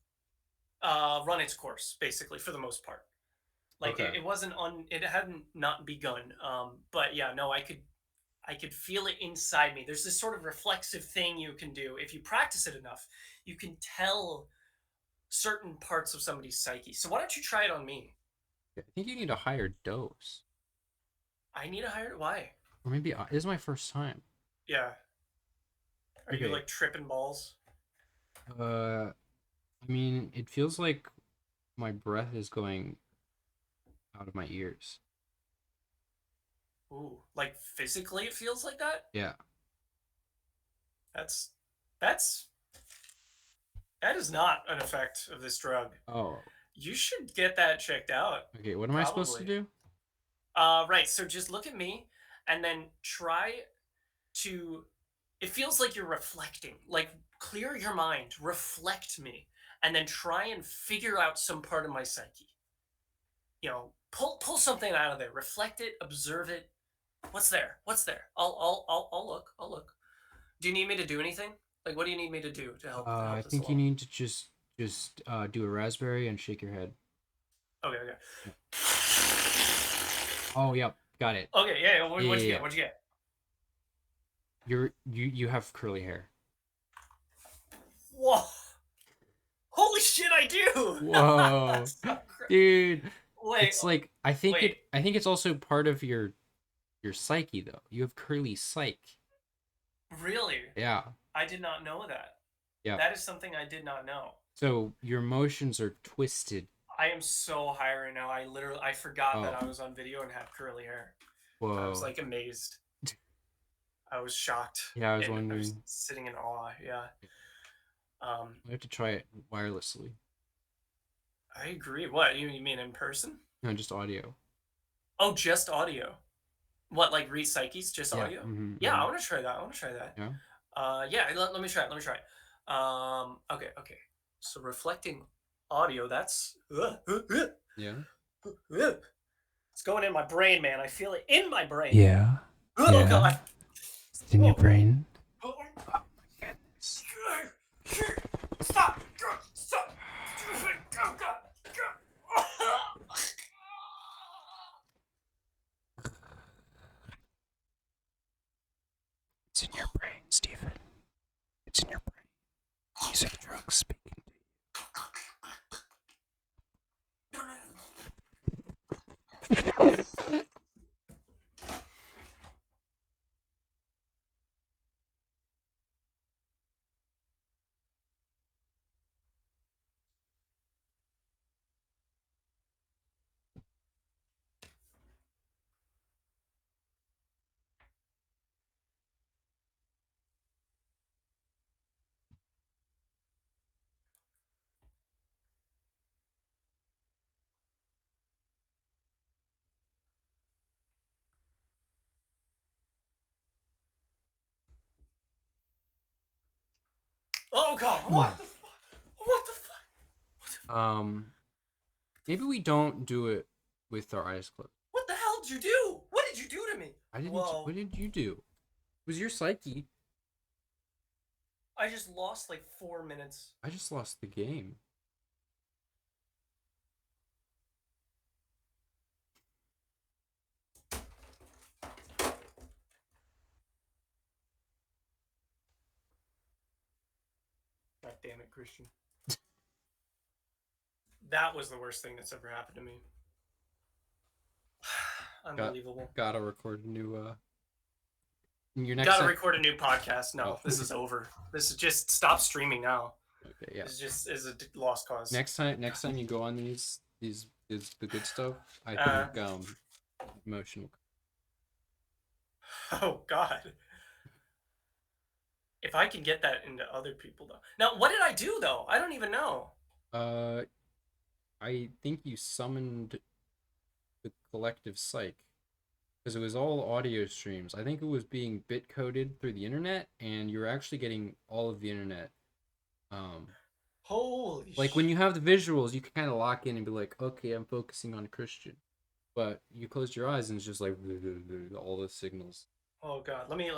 run its course basically for the most part. Like Okay. it wasn't on, it hadn't not begun. But yeah, no, I could feel it inside me. There's this sort of reflexive thing you can do if you practice it enough. You can tell certain parts of somebody's psyche. So why don't you try it on me? I think you need a higher dose. I need a higher, why? Or maybe this is my first time. Yeah. Are you Okay. like tripping balls? I mean, it feels like my breath is going out of my ears. Ooh, like physically it feels like that? Yeah. That's that's that is not an effect of this drug. Oh. You should get that checked out. Okay. What am I supposed to Probably. do? Right. So just look at me and then try to. It feels like you're reflecting. Like clear your mind, reflect me, and then try and figure out some part of my psyche. Pull something out of there. Reflect it, observe it. What's there? What's there? I'll look. I'll look. Do you need me to do anything? Like, what do you need me to do to help I this think you along? need to just do a raspberry and shake your head. Okay, okay. Yeah. Oh, yep. Got it. Okay, yeah, yeah. Yeah, What'd yeah, you yeah. get? What'd you get? You have curly hair. Whoa! Holy shit, I do! Whoa. That's so Dude, Wait, it's like wait. I think it's also part of your psyche though. You have curly psyche. Really? Yeah. I did not know that. Yeah. That is something I did not know. So your emotions are twisted. I am so high right now. I forgot that Oh. I was on video and had curly hair. I was Whoa. like amazed. I was shocked Yeah, I was and I was wondering. sitting in awe. Yeah. I have to try it wirelessly. I agree. What you mean in person? No, just audio. Oh, just audio. What, like read psyches, just Yeah. audio? Mm-hmm, Yeah, I mm-hmm. want to try that. I want to try that. Yeah. Yeah. Let me try it. Let me try it. Okay, okay. So reflecting audio. That's Yeah. it's going in my brain, man. I feel it in my brain. Yeah. Oh god. It's in your Oh. brain. Oh. Oh my goodness. Stop! Stop! Oh god! in your brain, Stephen. It's in your brain. These are the drugs speaking to you. Oh god, what the fuck? What the fuck? Maybe we don't do it with our eyes closed. What the hell did you do? What did you do to me? I didn't. Whoa. What did you do? It was your psyche. I just lost like 4 minutes. I just lost the game. God damn it, Christian. That was the worst thing that's ever happened to me. Unbelievable. Gotta record a new your next Gotta record a new podcast. No, this is over. This is just stop streaming now. Okay, yeah. This is a lost cause. Next time you go on these is the good stuff. I think emotional. Oh god. If I can get that into other people though. Now, what did I do though? I don't even know. I think you summoned the collective psych. Because it was all audio streams. I think it was being bit coded through the internet, and you're actually getting all of the internet. Holy like when you have the visuals, you can kind of lock in and be like, okay, I'm focusing on Christian. But you close your eyes and it's just like all the signals. Oh god, let me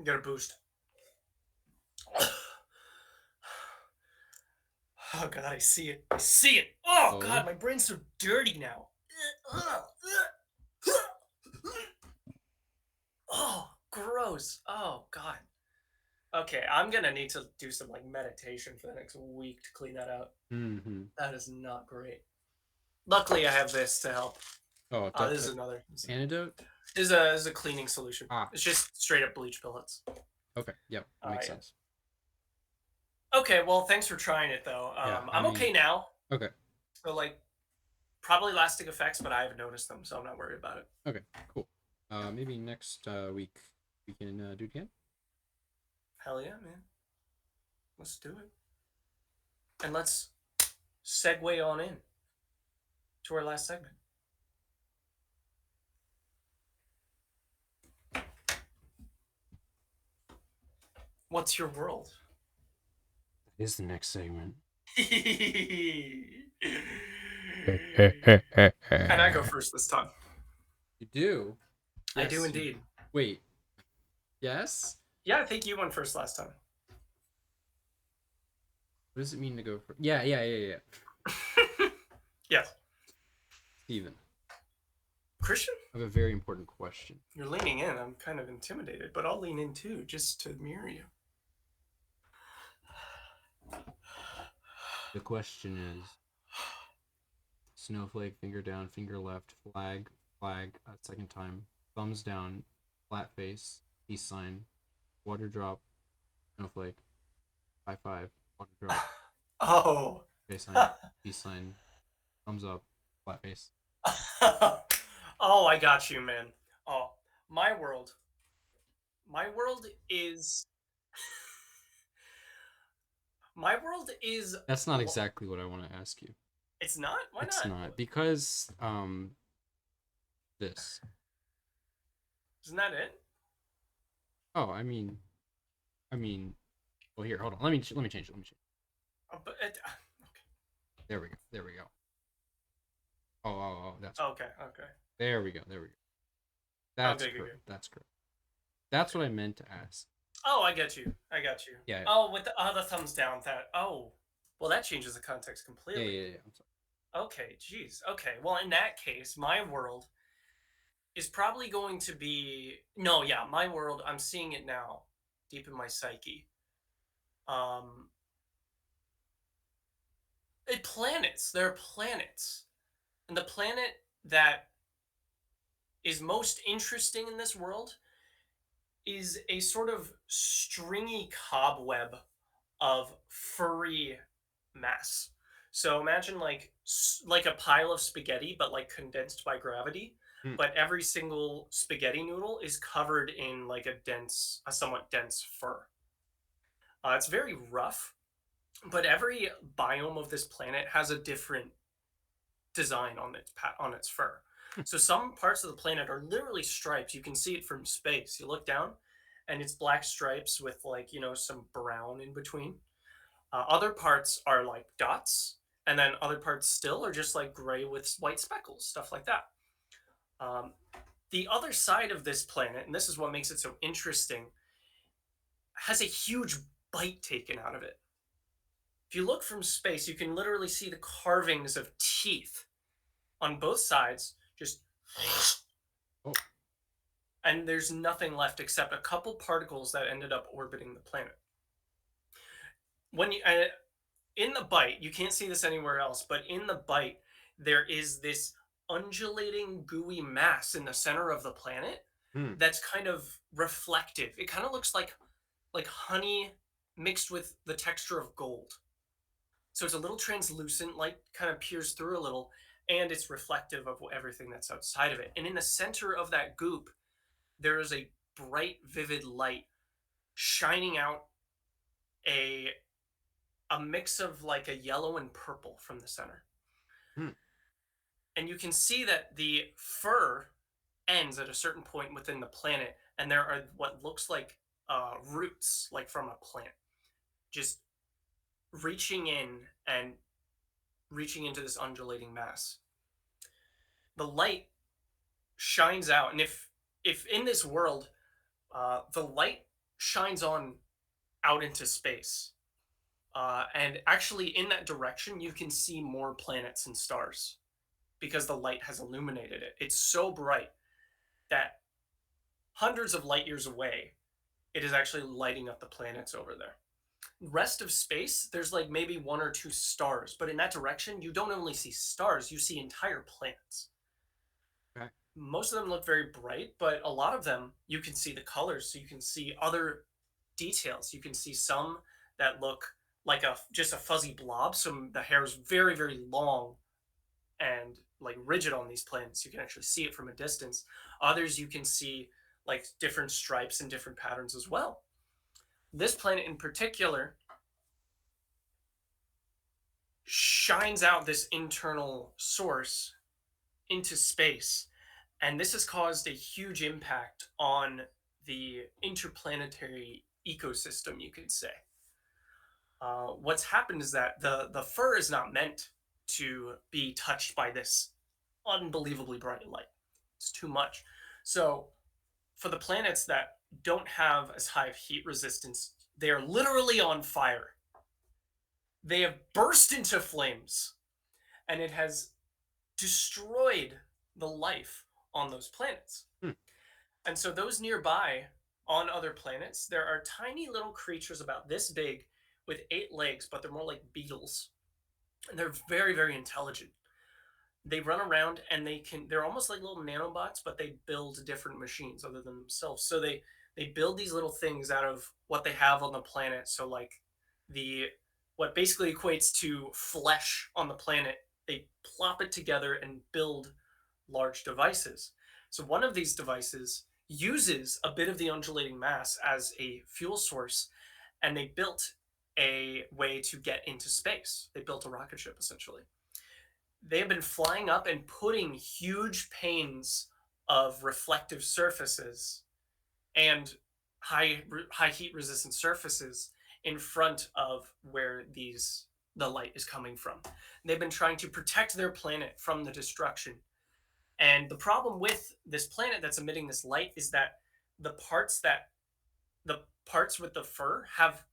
get a boost. Oh god, I see it. I see it. Oh god, my brain's so dirty now. Oh, gross. Oh god. Okay, I'm gonna need to do some like meditation for the next week to clean that out. Mm-hmm. That is not great. Luckily, I have this to help. Oh, this is another antidote. This is a cleaning solution. Ah. It's just straight up bleach pellets. Okay, yep, that makes sense. Okay, well, thanks for trying it though. I'm okay now. Okay. So like, probably lasting effects, but I haven't noticed them, so I'm not worried about it. Okay, cool. Maybe next week we can do it again. Hell yeah, man. Let's do it. And let's segue on in to our last segment. What's your world? That is the next segment. And I go first this time. You do? Yes, I do indeed. Wait. Yes? Yeah, I think you went first last time. What does it mean to go first? Yeah. Yes. Steven. Christian? I have a very important question. You're leaning in. I'm kind of intimidated, but I'll lean in too, just to mirror you. The question is: snowflake, finger down, finger left, flag, second time, thumbs down, flat face, peace sign, water drop, snowflake, high five, water drop. Oh. Face sign, peace sign, thumbs up, flat face. Oh, I got you, man. Oh, my world is my world is That's not exactly what I want to ask you. It's not? Why it's not? It's not because this. Isn't that it? Oh, I mean well, here, hold on. Let me change it. But okay. There we go. Oh, that's okay. There we go. That's correct. Good. That's correct. That's what I meant to ask. Oh, I get you. Yeah. Oh, with the thumbs down. Well, that changes the context completely. Yeah. I'm sorry. Okay, geez. Okay, well, in that case, my world is probably going to be no, yeah, my world, I'm seeing it now, deep in my psyche. Um, Planets. There are planets, and the planet that is most interesting in this world is a sort of stringy cobweb of furry mass. So imagine like a pile of spaghetti, but like condensed by gravity. Hmm. But every single spaghetti noodle is covered in like a somewhat dense fur. It's very rough, but every biome of this planet has a different design on its fur. So some parts of the planet are literally stripes. You can see it from space. You look down, and it's black stripes with like some brown in between. Other parts are like dots, and then other parts still are just like gray with white speckles, stuff like that. Um, the other side of this planet, and this is what makes it so interesting, has a huge bite taken out of it. If you look from space, you can literally see the carvings of teeth on both sides, just Oh. and there's nothing left except a couple particles that ended up orbiting the planet. When you In the bite, you can't see this anywhere else, but in the bite, there is this undulating gooey mass in the center of the planet Hmm. that's kind of reflective. It kind of looks like honey mixed with the texture of gold. So it's a little translucent, light kind of peers through a little, and it's reflective of everything that's outside of it. And in the center of that goop, there is a bright, vivid light shining out a a mix of like a yellow and purple from the center. Hmm. And you can see that the fur ends at a certain point within the planet, and there are what looks like roots, like from a plant, just reaching in and reaching into this undulating mass. The light shines out, and if in this world, the light shines on out into space, and actually in that direction, you can see more planets and stars because the light has illuminated it. It's so bright that hundreds of light years away, it is actually lighting up the planets over there. Rest of space, there's like maybe one or two stars, but in that direction, you don't only see stars, you see entire planets. Okay. Most of them look very bright, but a lot of them you can see the colors, so you can see other details. You can see some that look like a just a fuzzy blob, so the hair is very, very long and like rigid on these planets. You can actually see it from a distance. Others you can see like different stripes and different patterns as well. This planet in particular shines out this internal source into space, and this has caused a huge impact on the interplanetary ecosystem, you could say. What's happened is that the fur is not meant to be touched by this unbelievably bright light. It's too much. So for the planets that don't have as high of heat resistance, they are literally on fire. They have burst into flames, and it has destroyed the life on those planets. Hmm. And so those nearby on other planets, there are tiny little creatures about this big with 8 legs, but they're more like beetles. And they're very, very intelligent. They run around and they're almost like little nanobots, but they build different machines other than themselves. So they build these little things out of what they have on the planet. So like the what basically equates to flesh on the planet, they plop it together and build large devices. So one of these devices uses a bit of the undulating mass as a fuel source, and they built a way to get into space. They built a rocket ship essentially. They have been flying up and putting huge panes of reflective surfaces and high heat resistant surfaces in front of where the light is coming from. They've been trying to protect their planet from the destruction. And the problem with this planet that's emitting this light is that the parts that the parts with the fur have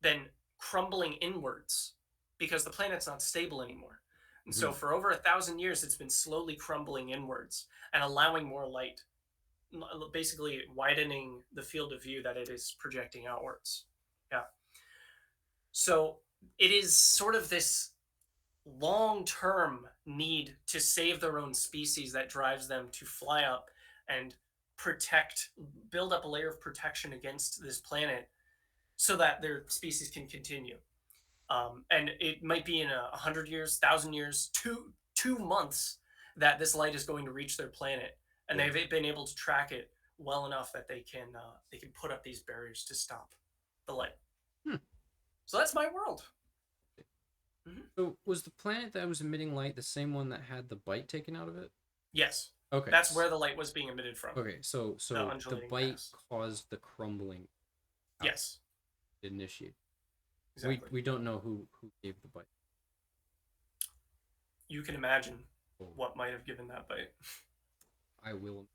been crumbling inwards because the planet's not stable anymore. And so Mhm. for over 1,000 years, it's been slowly crumbling inwards and allowing more light, basically widening the field of view that it is projecting outwards. Yeah. So it is sort of this long term need to save their own species that drives them to fly up and protect, build up a layer of protection against this planet so that their species can continue. And it might be in 100 years, 1,000 years, 2 months that this light is going to reach their planet, and Cool. they've been able to track it well enough that they can put up these barriers to stop the light. Hmm. So that's my world. Mhm. So was the planet that was emitting light the same one that had the bite taken out of it? Yes, Okay. that's where the light was being emitted from. Okay. So The the undulating bite mass. caused the crumbling out Yes, to initiate. exactly. We don't know who gave the bite. You can imagine Oh, what might have given that bite. I will.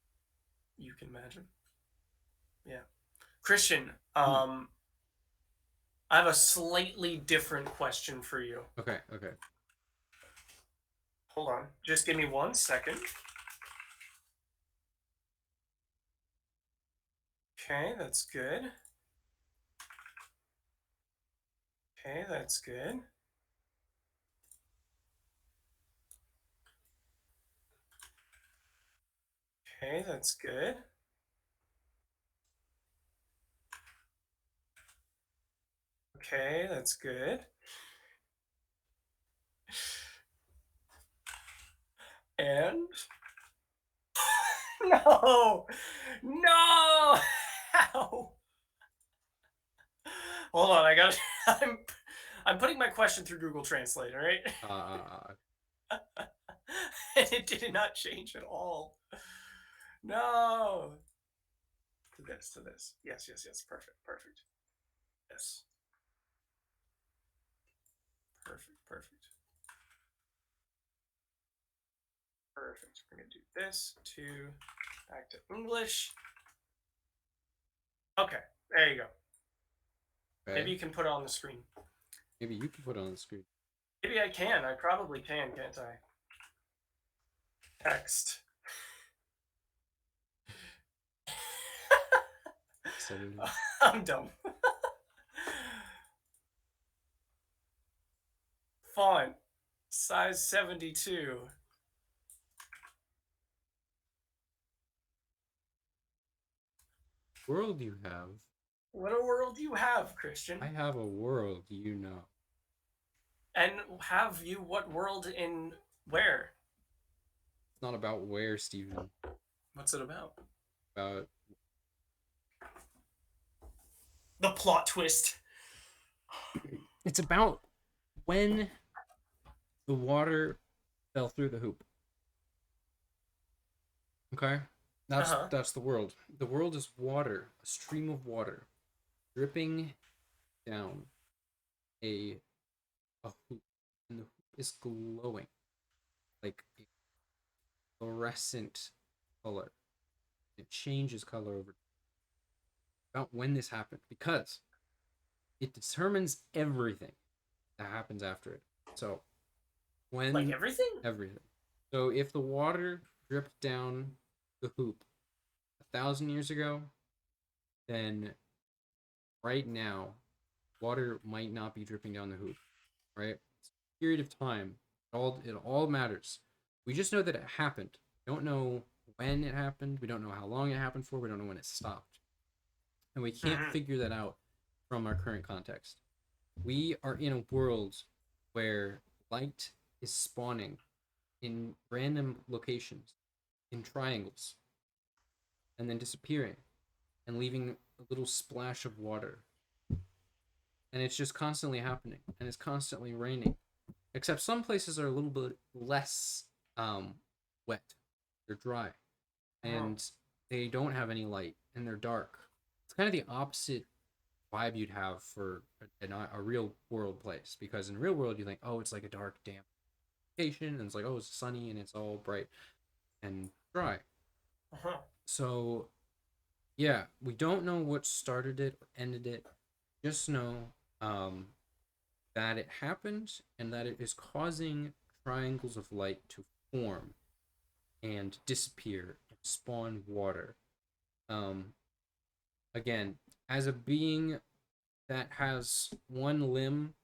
You can imagine. Yeah. Christian, Hmm. I have a slightly different question for you. Okay. Okay. Hold on. Just give me 1 second. Okay, that's good. Okay, that's good. Okay, that's good. Okay, that's good. And no, no. How? Hold on, I got. I'm putting my question through Google Translate. All right, and it did not change at all. No. To this, to this. Yes, yes, yes. Perfect, perfect. Yes. Perfect, perfect. Perfect. We're going to do this to back to English. Okay, there you go. Maybe okay. you can put it on the screen. Maybe you can put it on the screen. Maybe I can. I probably can, can't I? Text. Set it in. I'm dumb. Font. Size 72. World you have. What a world you have, I Christian. have a world you know. And have you what world in where? It's not about where, Stephen. What's it about? About The plot twist. it's about when the water fell through the hoop. Okay? Uh huh. That's the world. The world is water, a stream of water dripping down a a hoop. And the hoop is glowing like a fluorescent color. It changes color over about when this happened because it determines everything that happens after it. So Like when everything? everything. So if the water dripped down the hoop 1,000 years ago, then right now water might not be dripping down the hoop. Right? It's a period of time. It all matters. We just know that it happened. We don't know when it happened. We don't know how long it happened for. We don't know when it stopped. And we can't Mm-hmm. figure that out from our current context. We are in a world where light is spawning in random locations, in triangles, and then disappearing and leaving a little splash of water. And it's just constantly happening, and it's constantly raining. Except some places are a little bit less wet. They're dry, Oh. and they don't have any light, and they're dark. It's kind of the opposite vibe you'd have for a real world place, because in real world you think, oh, it's like a dark, damp location, and it's like, oh, it's sunny and it's all bright and dry. Uh-huh. So yeah, we don't know what started it or ended it. Just know um, that it happened and that it is causing triangles of light to form and disappear and spawn water. Um, Again, as a being that has one limb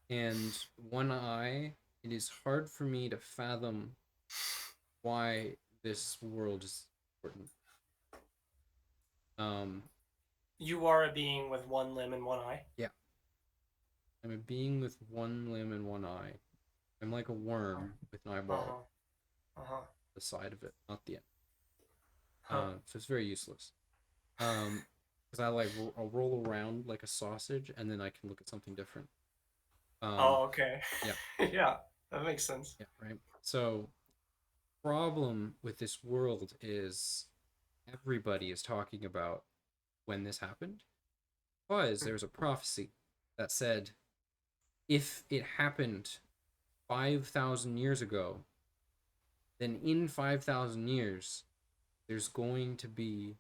and one eye, it is hard for me to fathom why this world is important. Um, You are a being with one limb and one eye. yeah, I'm a being with one limb and one eye. I'm like a worm with an eyeball Uh huh. the side of it, not the end. Huh. So it's very useless. Because I like I'll roll around like a sausage, and then I can look at something different. Oh, okay. Yeah, Yeah, that makes sense. yeah, right. So problem with this world is everybody is talking about when this happened, because there's a prophecy that said if it happened 5,000 years ago, then in 5,000 years there's going to be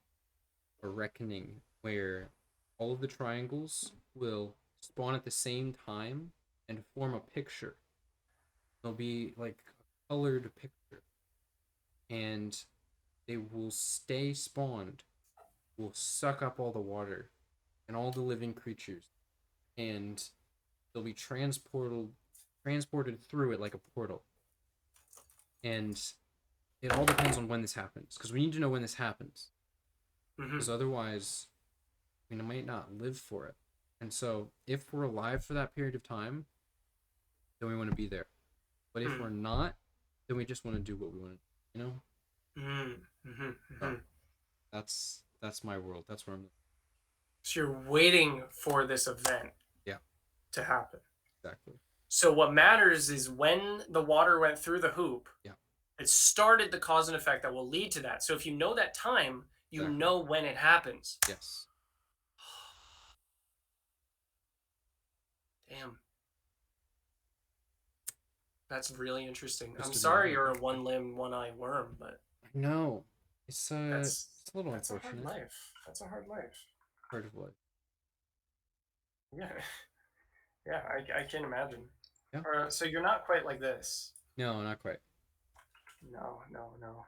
a reckoning where all of the triangles will spawn at the same time and form a picture. There'll be like a colored picture, and they will stay spawned, will suck up all the water and all the living creatures, and they'll be transported through it like a portal. And it all depends on when this happens, because we need to know when this happens, because otherwise we might not live for it. And so if we're alive for that period of time, then we want to be there. But if we're not, then we just want to do what we want to do, So that's my world. That's where I'm. So you're waiting for this event Yeah, to happen. exactly. So what matters is when the water went through the hoop, Yeah, it started the cause and effect that will lead to that. So if you know that time, you exactly. know when it happens. Yes. Damn. That's really interesting. Just I'm to sorry know. you're a one limb, one eye worm, but No, it's that's a little that's a hard unfortunate. life. That's a hard life. Part of life. Yeah. Yeah, I can't imagine. Yeah. So you're not quite like this. No, not quite. No, no, no.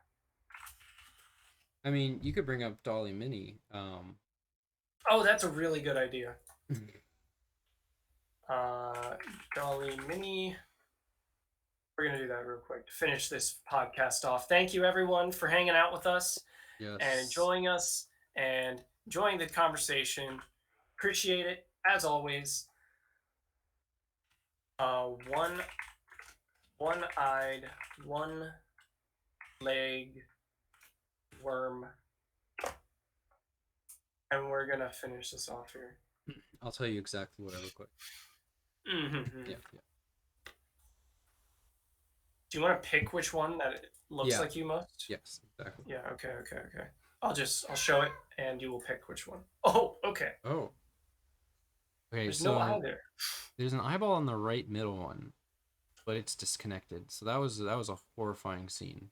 I mean, you could bring up Dalle-Mini. Oh, that's a really good idea. Dalle-Mini. We're going to do that real quick to finish this podcast off. Thank you, everyone, for hanging out with us Yes. and enjoying us and enjoying the conversation. Appreciate it, as always. One-eyed, one-leg worm. And we're going to finish this off here. I'll tell you exactly what I look like. Mm-hmm. Yeah, yeah. Do you want to pick which one that it looks like you most? Yes, exactly. Yeah, okay. I'll show it and you will pick which one. Oh, okay. Oh. Okay, There's so no eye there. there's an eyeball on the right middle one, but it's disconnected. So that was a horrifying scene.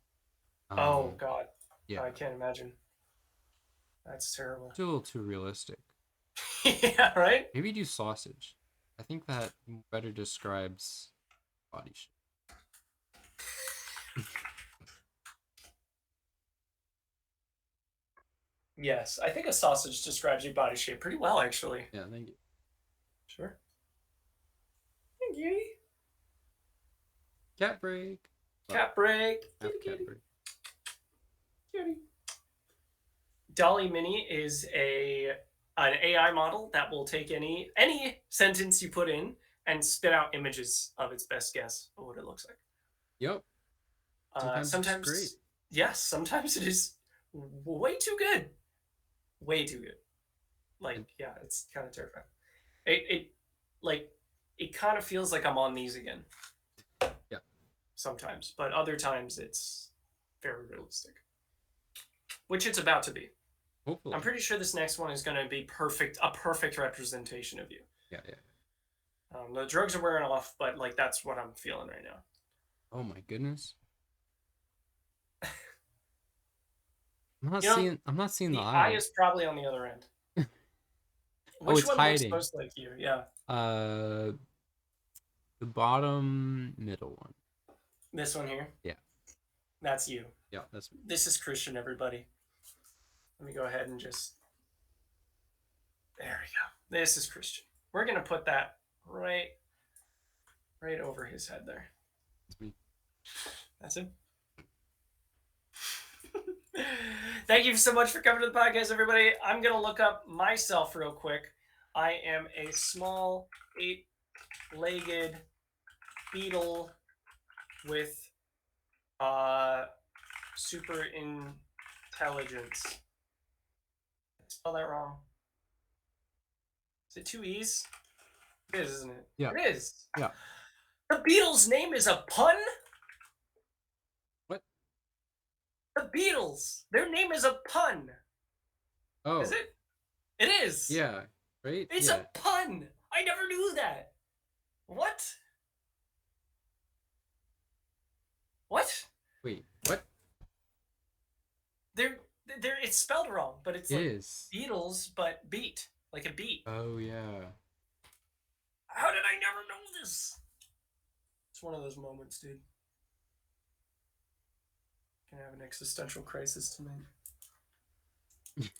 Oh god. Yeah. I can't imagine. That's terrible. It's a little too realistic. Yeah, right? Maybe do sausage. I think that better describes body shape. Yes, I think a sausage describes your body shape pretty well, actually. Yeah, thank you. Sure. Thank you. Cat break. Cat break. Cat break. Kitty. Dalle-Mini is an AI model that will take any sentence you put in and spit out images of its best guess of what it looks like. Yep. Sometimes it's great. Yes, sometimes it is way too good. Way too good. Like, yeah, it's kind of terrifying. It kind of feels like I'm on these again. Yeah. Sometimes, but other times it's very realistic. Which it's about to be. Hopefully. I'm pretty sure this next one is going to be a perfect representation of you. Yeah. The drugs are wearing off, but like that's what I'm feeling right now. Oh my goodness. I'm not seeing the eye. The eye is probably on the other end. Which it's one hiding. Looks most like you? Yeah. The bottom middle one. This one here. Yeah. That's you. Yeah, that's me. This is Christian, everybody. Let me go ahead and just. There we go. This is Christian. We're gonna put that right over his head there. That's me. That's him. Thank you so much for coming to the podcast, everybody. I'm gonna look up myself real quick. I am a small 8-legged beetle with super intelligence. Did I spell that wrong? Is it 2 E's? It is, isn't it? Yeah. It is. Yeah. The Beatles' name is a pun? What? The Beatles. Their name is a pun. Oh. Is it? It is. Yeah. Right? It's a pun. I never knew that. What? What? Wait, what? They're it's spelled wrong, but it's It like is. Beatles, but beat. Like a beat. Oh, yeah. How did I never know this? It's one of those moments, dude. Gonna have an existential crisis tonight.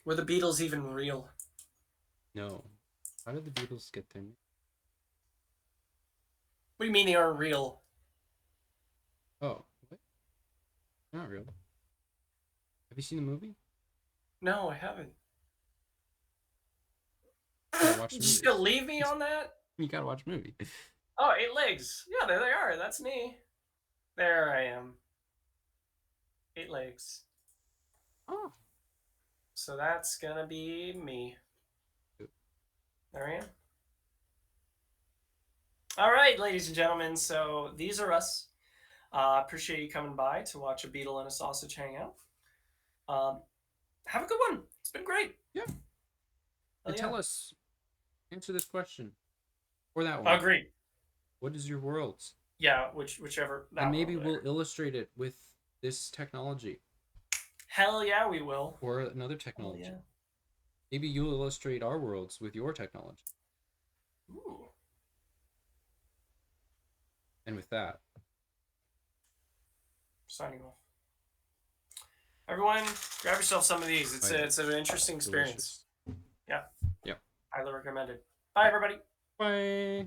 Were the Beatles even real? No. How did the Beatles get there? What do you mean they aren't real? Oh, what? They're not real. Have you seen the movie? No, I haven't. Gotta watch the You just movie. gonna leave me on that? You gotta watch the movie. Oh, 8 legs. Yeah, there they are. That's me. There I am. 8 legs. Oh. So that's gonna be me. There I am. All right, ladies and gentlemen. So these are us. Appreciate you coming by to watch a beetle and a sausage hang out. Have a good one. It's been great. Yeah. And tell us, answer this question or that one. Agreed. What is your world? Yeah, whichever. And maybe we'll illustrate it with this technology. Hell yeah, we will. Or another technology. Yeah. Maybe you'll illustrate our worlds with your technology. Ooh. And with that, signing off. Everyone, grab yourself some of these. It's an interesting experience. delicious. Yeah. Yeah. Highly recommended. Bye, everybody. Bye.